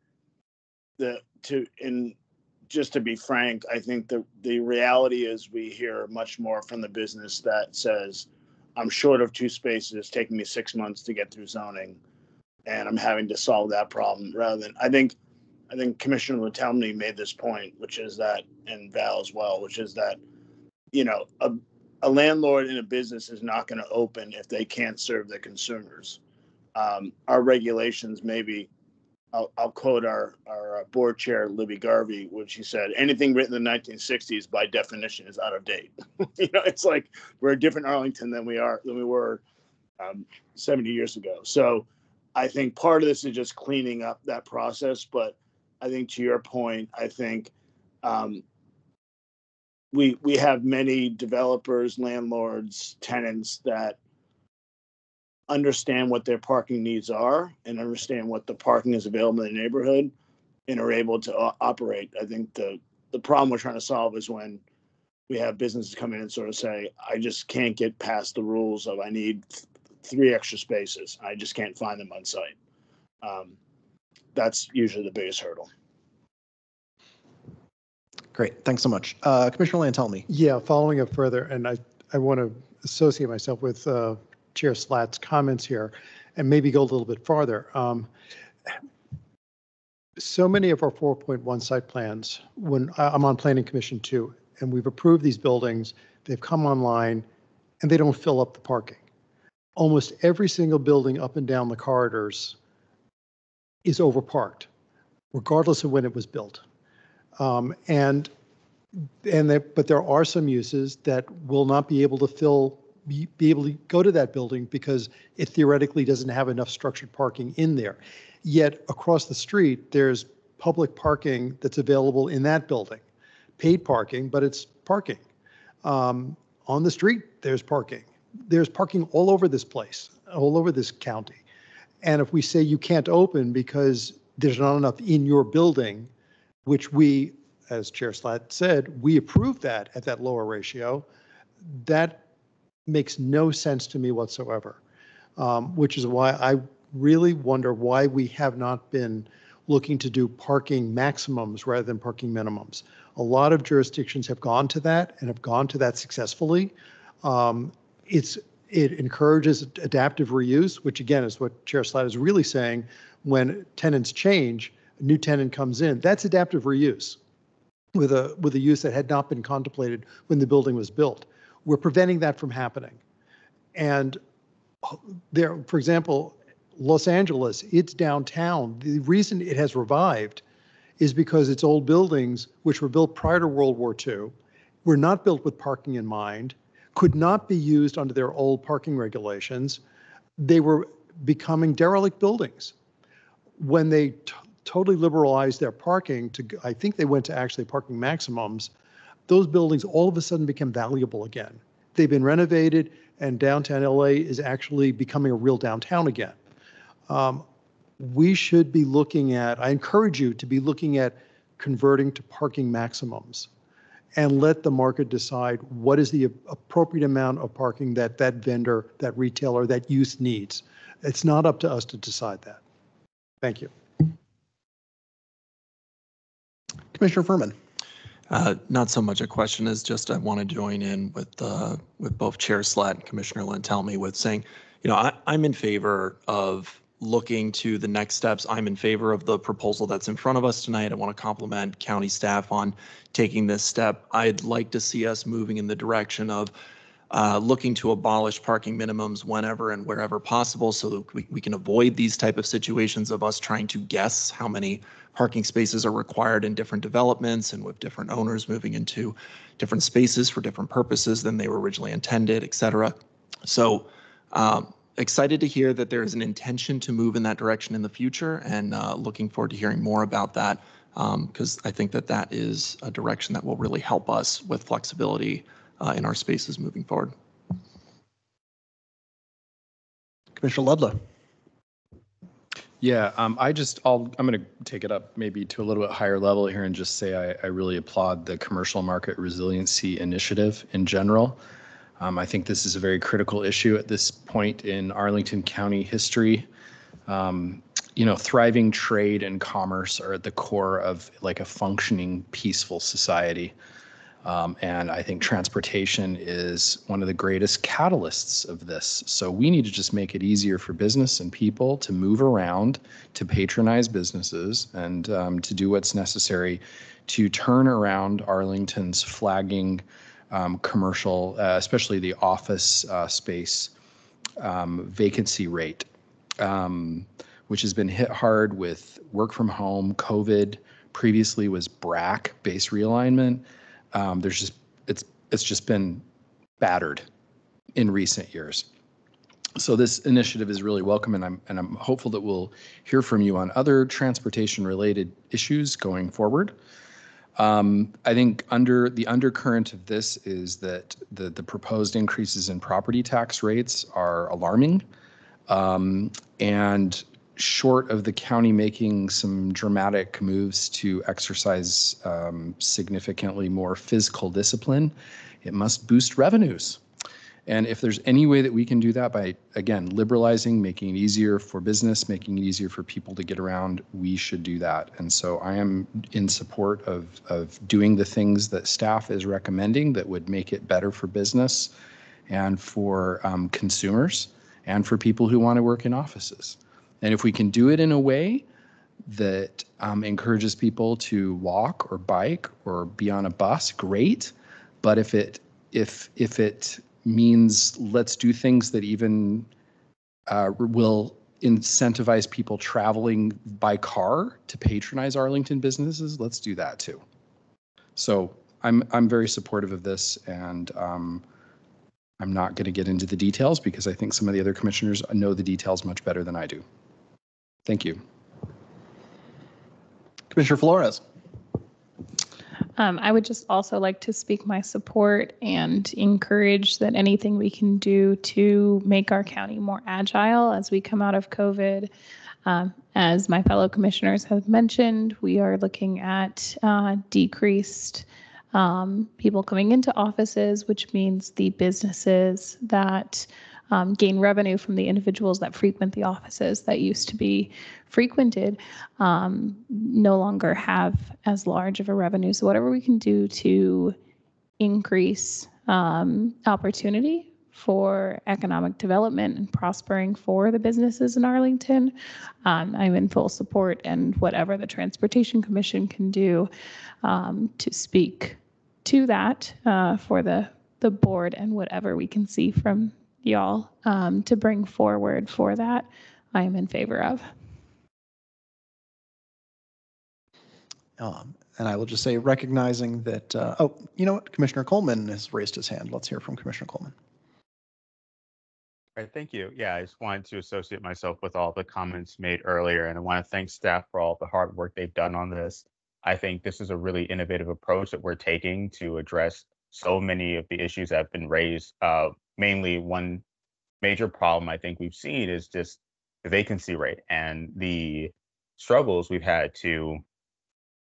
just to be frank, I think the reality is we hear much more from the business that says, I'm short of 2 spaces, it's taking me 6 months to get through zoning and I'm having to solve that problem, rather than, I think Commissioner Latemny made this point, which is that, and Val as well, which is that, a landlord in a business is not going to open if they can't serve their consumers. Our regulations, maybe, I'll quote our board chair, Libby Garvey, which he said, anything written in the 1960s by definition is out of date. It's like we're a different Arlington than we were 70 years ago. So I think part of this is just cleaning up that process. But I think to your point, I think we have many developers, landlords, tenants that understand what their parking needs are and understand what the parking is available in the neighborhood and are able to operate. I think the problem we're trying to solve is when we have businesses come in and sort of say, I just can't get past the rules of I need 3 extra spaces. I just can't find them on site. That's usually the biggest hurdle. Great, thanks so much. Commissioner Lantelmi. Yeah, following up further, and I want to associate myself with Chair Slat's comments here and maybe go a little bit farther. So many of our 4.1 site plans, when I'm on Planning Commission too, and we've approved these buildings, they've come online and they don't fill up the parking. Almost every single building up and down the corridors is overparked, regardless of when it was built. But there are some uses that will not be able to be able to go to that building because it theoretically doesn't have enough structured parking in there. Yet across the street, there's public parking that's available in that building, paid parking, but it's parking. On the street, there's parking. There's parking all over this place, all over this county. And if we say you can't open because there's not enough in your building, which we, as Chair Slat said, we approved that at that lower ratio, that makes no sense to me whatsoever, which is why I really wonder why we have not been looking to do parking maximums rather than parking minimums. A lot of jurisdictions have gone to that and have gone to that successfully. It encourages adaptive reuse, which again is what Chair Slatt is really saying. When tenants change, a new tenant comes in, that's adaptive reuse with a use that had not been contemplated when the building was built. We're preventing that from happening. And there, for example, Los Angeles, it's downtown. The reason it has revived is because its old buildings, which were built prior to World War II, were not built with parking in mind, could not be used under their old parking regulations. They were becoming derelict buildings. When they totally liberalized their parking to, I think they went to actually parking maximums, those buildings all of a sudden became valuable again. They've been renovated and downtown LA is actually becoming a real downtown again. We should be looking at, I encourage you to be looking at converting to parking maximums and let the market decide what is the appropriate amount of parking that that vendor, that retailer, that use needs. It's not up to us to decide that. Thank you. Commissioner Furman. Not so much a question as just I want to join in with both Chair Slatt and Commissioner Lantelmi with saying, you know, I'm in favor of looking to the next steps. I'm in favor of the proposal that's in front of us tonight. I want to compliment county staff on taking this step. I'd like to see us moving in the direction of looking to abolish parking minimums whenever and wherever possible so that we can avoid these type of situations of us trying to guess how many parking spaces are required in different developments and with different owners moving into different spaces for different purposes than they were originally intended, et cetera. So excited to hear that there is an intention to move in that direction in the future, and looking forward to hearing more about that, because I think that that is a direction that will really help us with flexibility in our spaces moving forward. Commissioner Ludlow. Yeah, I'm going to take it up maybe to a little bit higher level here and just say I really applaud the commercial market resiliency initiative in general. I think this is a very critical issue at this point in Arlington County history. You know, thriving trade and commerce are at the core of like a functioning, peaceful society. And I think transportation is one of the greatest catalysts of this. So we need to just make it easier for business and people to move around, to patronize businesses, and to do what's necessary to turn around Arlington's flagging commercial, especially the office space vacancy rate, which has been hit hard with work from home. COVID previously was BRAC, base realignment. It's just been battered in recent years. So this initiative is really welcome, and I'm hopeful that we'll hear from you on other transportation related issues going forward. I think the undercurrent of this is that the proposed increases in property tax rates are alarming, and short of the county making some dramatic moves to exercise significantly more fiscal discipline, it must boost revenues. And if there's any way that we can do that by, again, liberalizing, making it easier for business, making it easier for people to get around, we should do that. And so I am in support of doing the things that staff is recommending that would make it better for business and for consumers and for people who want to work in offices. And if we can do it in a way that encourages people to walk or bike or be on a bus, great. But if it means let's do things that even will incentivize people traveling by car to patronize Arlington businesses, let's do that too. So I'm very supportive of this, and I'm not going to get into the details because I think some of the other commissioners know the details much better than I do. Thank you. Commissioner Flores. I would just also like to speak my support and encourage that anything we can do to make our county more agile as we come out of COVID. As my fellow commissioners have mentioned, we are looking at decreased people coming into offices, which means the businesses that gain revenue from the individuals that frequent the offices that used to be frequented no longer have as large of a revenue. So whatever we can do to increase opportunity for economic development and prospering for the businesses in Arlington. I'm in full support, and whatever the Transportation Commission can do to speak to that for the board, and whatever we can see from y'all to bring forward for that, I am in favor of. And I will just say, recognizing that, oh, you know what? Commissioner Coleman has raised his hand. Let's hear from Commissioner Coleman. All right, thank you. Yeah, I just wanted to associate myself with all the comments made earlier, and I want to thank staff for all the hard work they've done on this. I think this is a really innovative approach that we're taking to address so many of the issues that have been raised. Mainly one major problem I think we've seen is just the vacancy rate and the struggles we've had to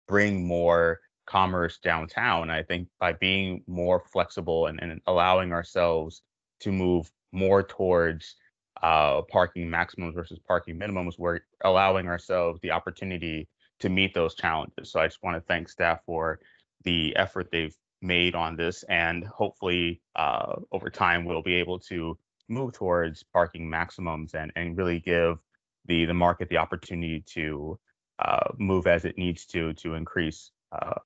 bring more commerce downtown. I think by being more flexible and allowing ourselves to move more towards parking maximums versus parking minimums, we're allowing ourselves the opportunity to meet those challenges. So I just want to thank staff for the effort they've made on this, and hopefully over time we'll be able to move towards parking maximums and really give the market the opportunity to move as it needs to increase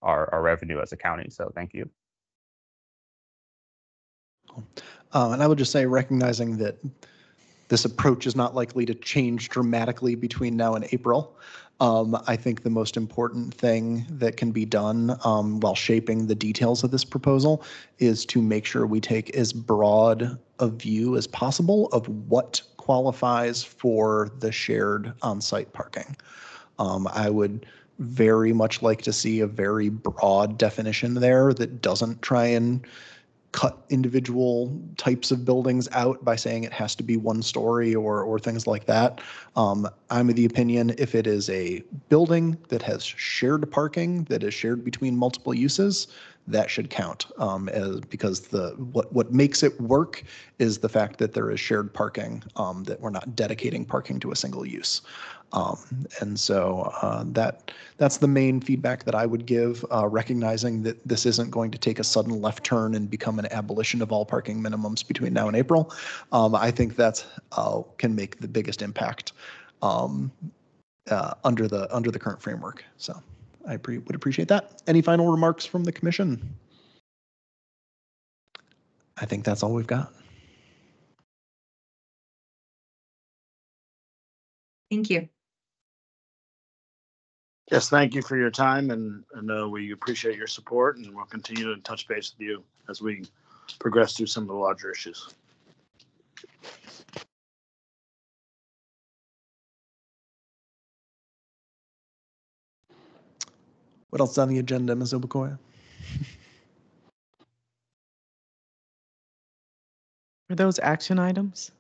our revenue as a county. So thank you. And I would just say, recognizing that this approach is not likely to change dramatically between now and April, I think the most important thing that can be done while shaping the details of this proposal is to make sure we take as broad a view as possible of what qualifies for the shared on-site parking. I would very much like to see a very broad definition there that doesn't try and cut individual types of buildings out by saying it has to be one story or things like that. I'm of the opinion, if it is a building that has shared parking that is shared between multiple uses, that should count, because what makes it work is the fact that there is shared parking, that we're not dedicating parking to a single use. And so that's the main feedback that I would give, recognizing that this isn't going to take a sudden left turn and become an abolition of all parking minimums between now and April. I think that can make the biggest impact under the current framework. So I would appreciate that. Any final remarks from the commission? I think that's all we've got. Thank you. Yes, thank you for your time, and we appreciate your support, and we'll continue to touch base with you as we progress through some of the larger issues. What else is on the agenda, Ms. Obukoya? Are those action items?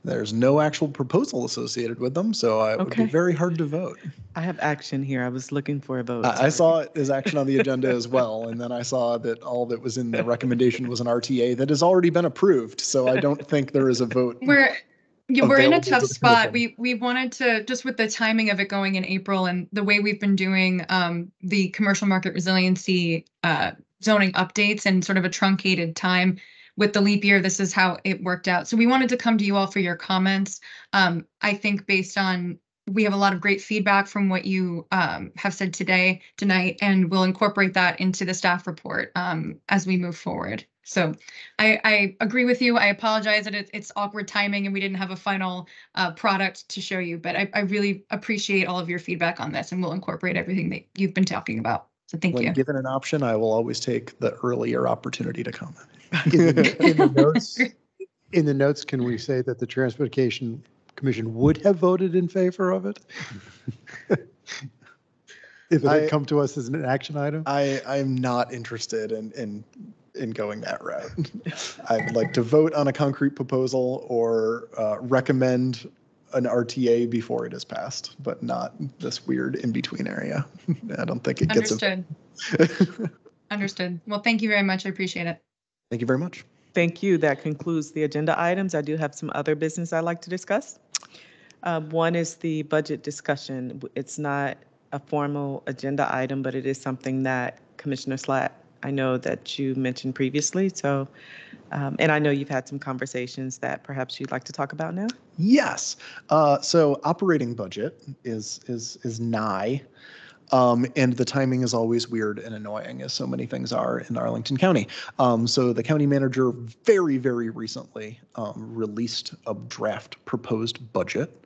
There's no actual proposal associated with them, so it would be very hard to vote. I have action here. I was looking for a vote. I saw it as action on the agenda as well, and then I saw that all that was in the recommendation was an RTA that has already been approved, so I don't think there is a vote. We're in a tough spot. We wanted to, just with the timing of it going in April and the way we've been doing the commercial market resiliency zoning updates and sort of a truncated time. With the leap year, this is how it worked out. So we wanted to come to you all for your comments. I think based on, we have a lot of great feedback from what you have said tonight, and we'll incorporate that into the staff report as we move forward. So I agree with you. I apologize that it's awkward timing and we didn't have a final product to show you, but I really appreciate all of your feedback on this, and we'll incorporate everything that you've been talking about. So thank you. When given an option, I will always take the earlier opportunity to comment. In the notes, can we say that the Transportation Commission would have voted in favor of it? If it had come to us as an action item? I'm not interested in going that route. I'd like to vote on a concrete proposal or recommend an RTA before it is passed, but not this weird in-between area. I don't think it gets Understood. Understood. Well, thank you very much. I appreciate it. Thank you very much. Thank you. That concludes the agenda items. I do have some other business I'd like to discuss. One is the budget discussion. It's not a formal agenda item, but it is something that Commissioner Slatt I know that you mentioned previously. So, and I know you've had some conversations that perhaps you'd like to talk about now. Yes. So operating budget is nigh. And the timing is always weird and annoying, as so many things are in Arlington County. So the county manager very, very recently released a draft proposed budget.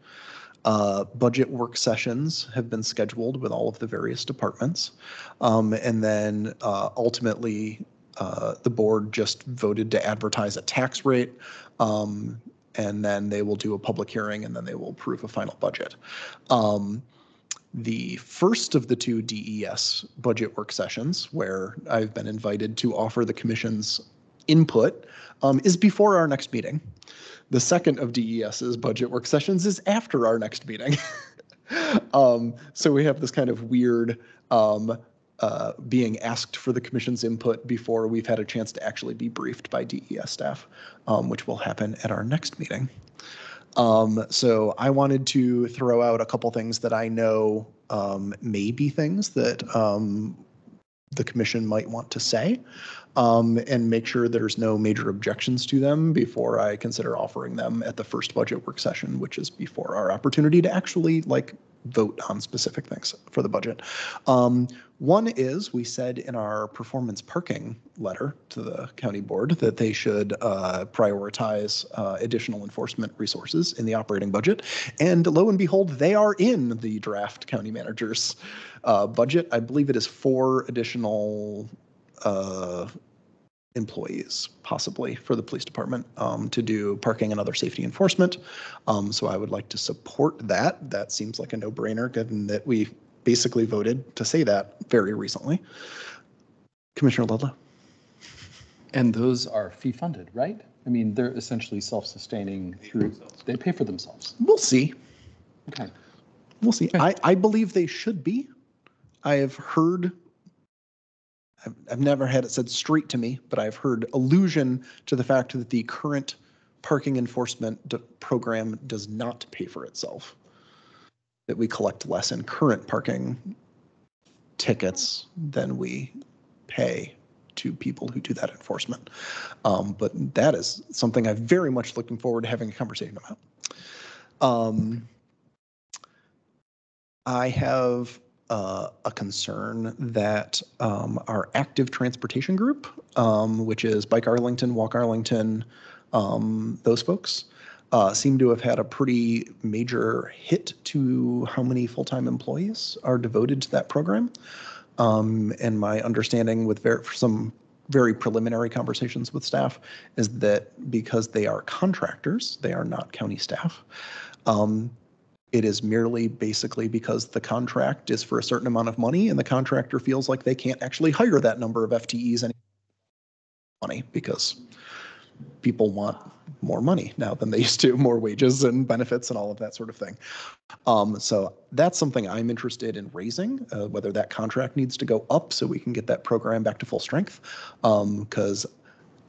Budget work sessions have been scheduled with all of the various departments. And then ultimately, the board just voted to advertise a tax rate. And then they will do a public hearing, and then they will approve a final budget. The first of the two DES budget work sessions, where I've been invited to offer the commission's input, is before our next meeting. The second of DES's budget work sessions is after our next meeting. So we have this kind of weird being asked for the commission's input before we've had a chance to actually be briefed by DES staff, which will happen at our next meeting. So I wanted to throw out a couple things that I know may be things that the commission might want to say, and make sure there's no major objections to them before I consider offering them at the first budget work session, which is before our opportunity to actually vote on specific things for the budget. One is, we said in our performance parking letter to the county board that they should prioritize additional enforcement resources in the operating budget. And lo and behold, they are in the draft county manager's budget. I believe it is 4 additional employees, possibly, for the police department to do parking and other safety enforcement. So I would like to support that. That seems like a no-brainer, given that we basically voted to say that very recently. Commissioner Ludlow. And those are fee funded, right? I mean, they're essentially self-sustaining through, they pay for themselves. We'll see. Okay. We'll see. Okay. I believe they should be. I have heard, I've never had it said straight to me, but I've heard allusion to the fact that the current parking enforcement program does not pay for itself. That we collect less in current parking tickets than we pay to people who do that enforcement. But that is something I'm very much looking forward to having a conversation about. I have a concern that our active transportation group, which is Bike Arlington, Walk Arlington, those folks, seem to have had a pretty major hit to how many full-time employees are devoted to that program. And my understanding with some very preliminary conversations with staff is that because they are contractors, they are not county staff. It is merely basically because the contract is for a certain amount of money and the contractor feels like they can't actually hire that number of FTEs any money because people want more money now than they used to, more wages and benefits and all of that sort of thing. So that's something I'm interested in raising, whether that contract needs to go up so we can get that program back to full strength. Because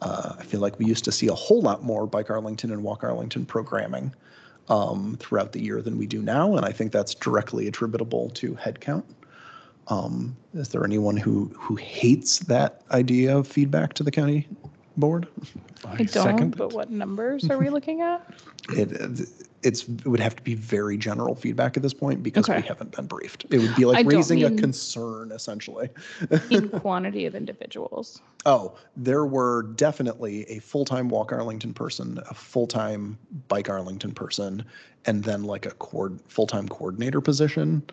I feel like we used to see a whole lot more Bike Arlington and Walk Arlington programming throughout the year than we do now. And I think that's directly attributable to headcount. Is there anyone who hates that idea of feedback to the county board? I don't, but what numbers are we looking at? It would have to be very general feedback at this point because we haven't been briefed. It would be I like don't raising a mean- concern, essentially. In quantity of individuals. Oh, there were definitely a full-time Walk Arlington person, a full-time Bike Arlington person, and then like a full-time coordinator position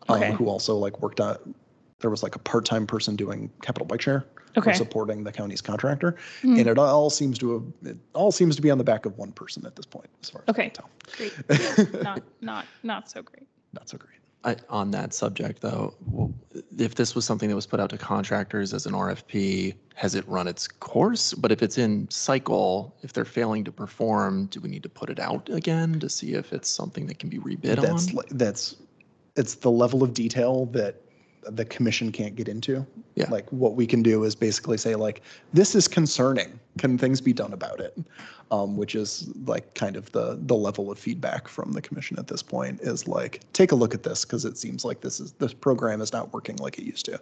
who also worked on, there was like a part-time person doing capital bike share. Okay. Supporting the county's contractor. And it all seems to be on the back of one person at this point, as far as I can tell. Great. Yeah, not so great. Not so great. On that subject, though, if this was something that was put out to contractors as an RFP, has it run its course? But if it's in cycle, if they're failing to perform, do we need to put it out again to see if it's something that can be rebid on? It's the level of detail that the commission can't get into. Yeah. Like what we can do is basically say this is concerning. Can things be done about it? Which is kind of the level of feedback from the commission at this point is take a look at this because it seems like this program is not working like it used to.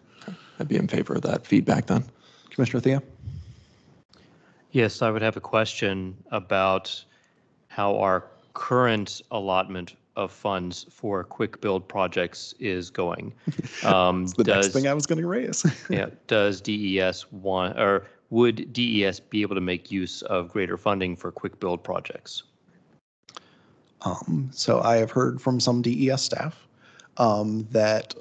I'd be in favor of that feedback then. Commissioner Thea? Yes, I would have a question about how our current allotment of funds for quick build projects is going. It's the next thing I was going to raise. Yeah, does DES want, or would DES be able to make use of greater funding for quick build projects? So I have heard from some DES staff that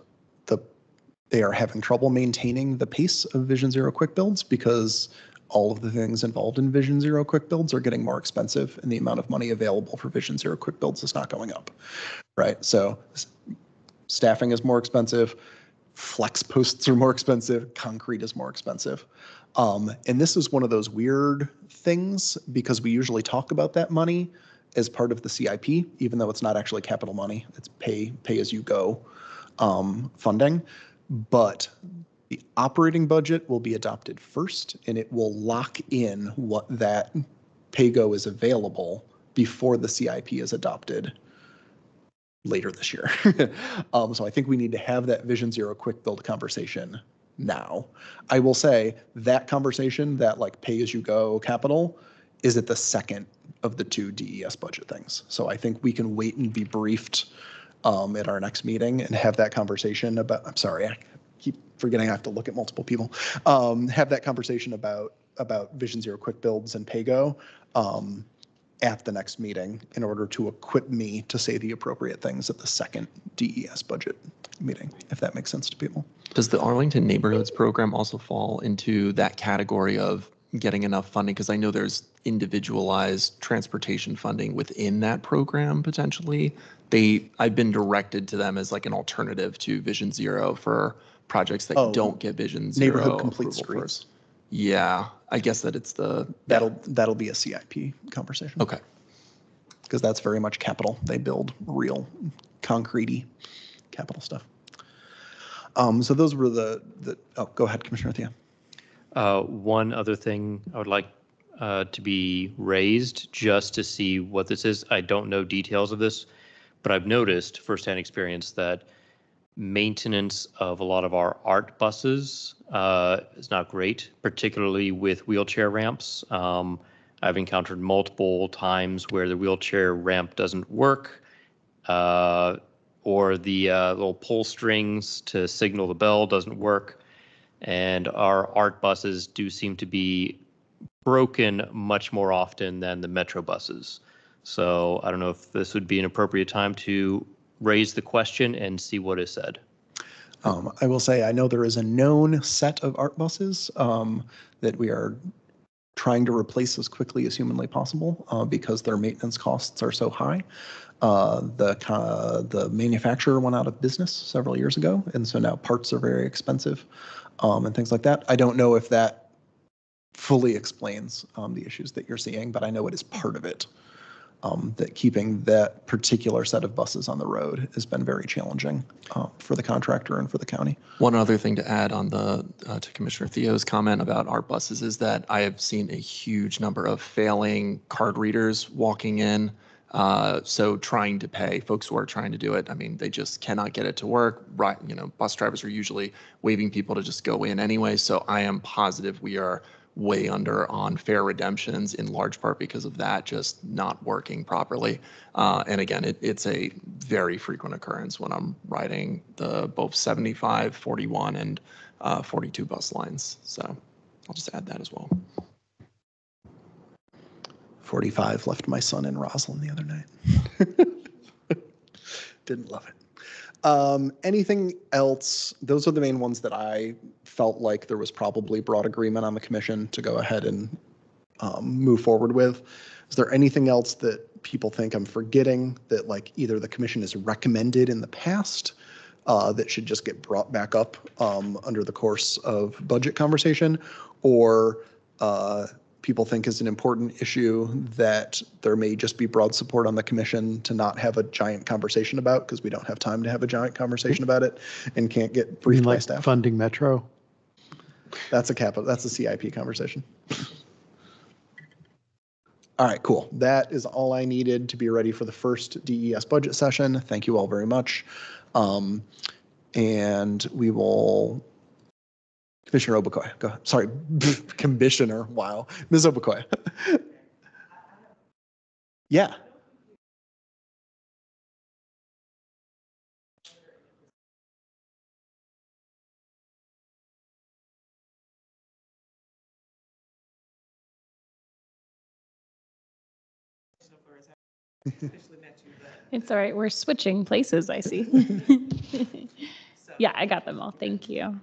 they are having trouble maintaining the pace of Vision Zero quick builds because all of the things involved in Vision Zero quick builds are getting more expensive and the amount of money available for Vision Zero quick builds is not going up, right? So staffing is more expensive, flex posts are more expensive, concrete is more expensive. And this is one of those weird things because we usually talk about that money as part of the CIP, even though it's not actually capital money, it's pay as you go funding. But the operating budget will be adopted first, and it will lock in what that pay-go is available before the CIP is adopted later this year. So I think we need to have that Vision Zero quick build conversation now. I will say that conversation, that like pay-as-you-go capital, is at the second of the two DES budget things. So I think we can wait and be briefed at our next meeting and have that conversation about, I'm sorry, I keep forgetting I have to look at multiple people, have that conversation about Vision Zero quick builds and pay-go at the next meeting in order to equip me to say the appropriate things at the second DES budget meeting, if that makes sense to people. Does the Arlington Neighborhoods Program also fall into that category of getting enough funding? Because I know there's individualized transportation funding within that program potentially. I've been directed to them as like an alternative to Vision Zero for projects that don't get Vision Zero Neighborhood complete approval streets. first. Yeah, I guess that it's that'll be a CIP conversation. Okay. Because that's very much capital. They build real concrete-y capital stuff. So those were go ahead, Commissioner Thea. One other thing I would like to be raised just to see what this is. I don't know details of this, but I've noticed firsthand experience that maintenance of a lot of our art buses is not great, particularly with wheelchair ramps. I've encountered multiple times where the wheelchair ramp doesn't work, or the little pull strings to signal the bell doesn't work. And our art buses do seem to be broken much more often than the metro buses. So I don't know if this would be an appropriate time to raise the question and see what is said. I will say I know there is a known set of art buses that we are trying to replace as quickly as humanly possible because their maintenance costs are so high. The manufacturer went out of business several years ago, and so now parts are very expensive and things like that. I don't know if that fully explains the issues that you're seeing, but I know it is part of it. That keeping that particular set of buses on the road has been very challenging for the contractor and for the county. One other thing to add on to Commissioner Theo's comment about art buses is that I have seen a huge number of failing card readers walking in. So trying to pay, folks who are trying to do it, I mean, they just cannot get it to work. Right, bus drivers are usually waving people to just go in anyway. So I am positive we are way under on fare redemptions in large part because of that just not working properly. And again, it's a very frequent occurrence when I'm riding the both 75, 41, and 42 bus lines. So I'll just add that as well. 45 left my son in Roslyn the other night. Didn't love it. Anything else? Those are the main ones that I felt like there was probably broad agreement on the commission to go ahead and move forward with. Is there anything else that people think I'm forgetting that like either the commission has recommended in the past that should just get brought back up under the course of budget conversation, or people think is an important issue that there may just be broad support on the commission to not have a giant conversation about because we don't have time to have a giant conversation about it and can't get briefed by staff? Funding Metro? That's a CIP conversation. All right, cool. That is all I needed to be ready for the first DES budget session. Thank you all very much. And we will, Commissioner Obukoya, go ahead. Sorry, Commissioner, wow. Ms. Obukoya. Yeah. It's all right. We're switching places, I see. Yeah, I got them all. Thank you.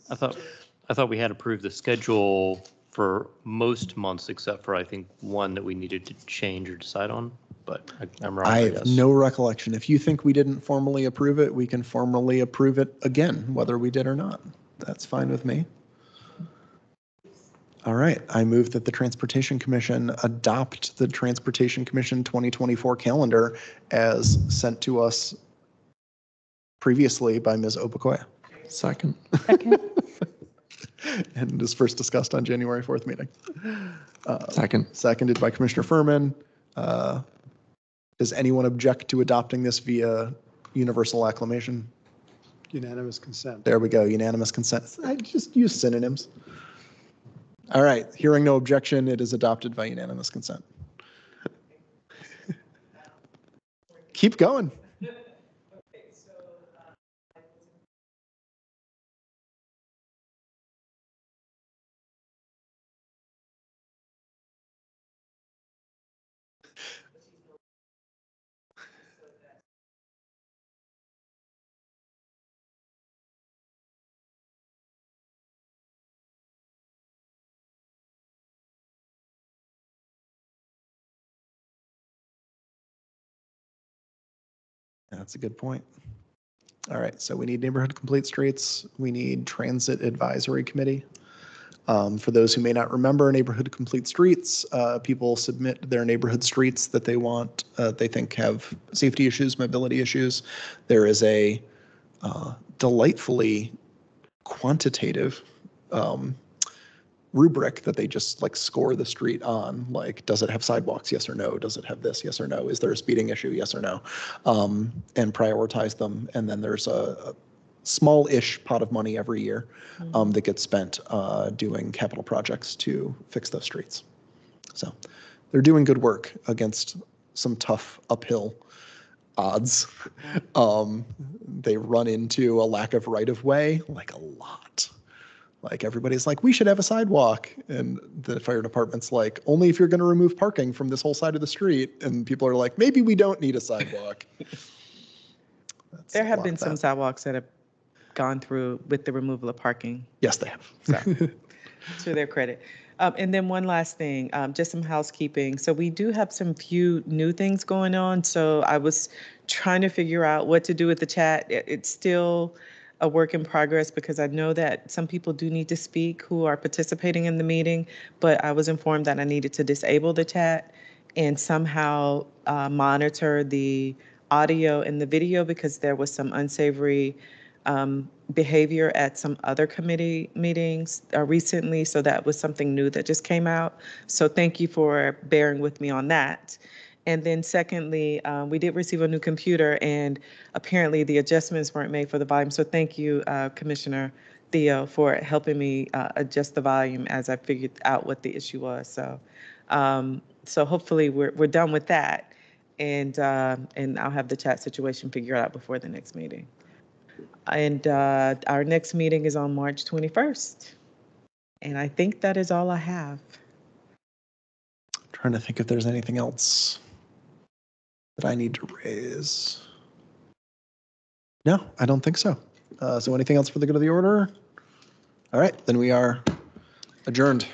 I thought we had approved the schedule for most months except for I think one that we needed to change or decide on, but I'm wrong. I I have guess. no recollection. If you think we didn't formally approve it, we can formally approve it again, whether we did or not. That's fine with me. All right, I move that the Transportation Commission adopt the Transportation Commission 2024 calendar as sent to us previously by Ms. Obukoya. Second. Second. And is first discussed on January 4th meeting. Second. Seconded by Commissioner Furman. Does anyone object to adopting this via universal acclamation? Unanimous consent. There we go, unanimous consent. I just use synonyms. All right, hearing no objection, it is adopted by unanimous consent. Keep going. That's a good point. All right, so we need neighborhood complete streets. We need transit advisory committee. For those who may not remember neighborhood complete streets, people submit their neighborhood streets that they want, they think have safety issues, mobility issues. There is a delightfully quantitative rubric that they just like score the street on, like, does it have sidewalks? Yes or no? Does it have this? Yes or no? Is there a speeding issue? Yes or no? And prioritize them. And then there's a small-ish pot of money every year that gets spent doing capital projects to fix those streets. So they're doing good work against some tough uphill odds. They run into a lack of right-of-way, like a lot. Like everybody's like, we should have a sidewalk. And the fire department's like, only if you're going to remove parking from this whole side of the street. And people are like, maybe we don't need a sidewalk. There have been some sidewalks that have gone through with the removal of parking. Yes, they have. So, to their credit. And then one last thing, just some housekeeping. So we do have some few new things going on. So I was trying to figure out what to do with the chat. It's still a work in progress because I know that some people do need to speak who are participating in the meeting, but I was informed that I needed to disable the chat and somehow monitor the audio and the video because there was some unsavory behavior at some other committee meetings recently. So that was something new that just came out. So thank you for bearing with me on that. And then secondly, we did receive a new computer and apparently the adjustments weren't made for the volume. So thank you, Commissioner Theo, for helping me adjust the volume as I figured out what the issue was. So, so hopefully we're done with that, and I'll have the chat situation figured out before the next meeting. And our next meeting is on March 21st. And I think that is all I have. Trying to think if there's anything else that I need to raise. No, I don't think so. So anything else for the good of the order? All right, then we are adjourned.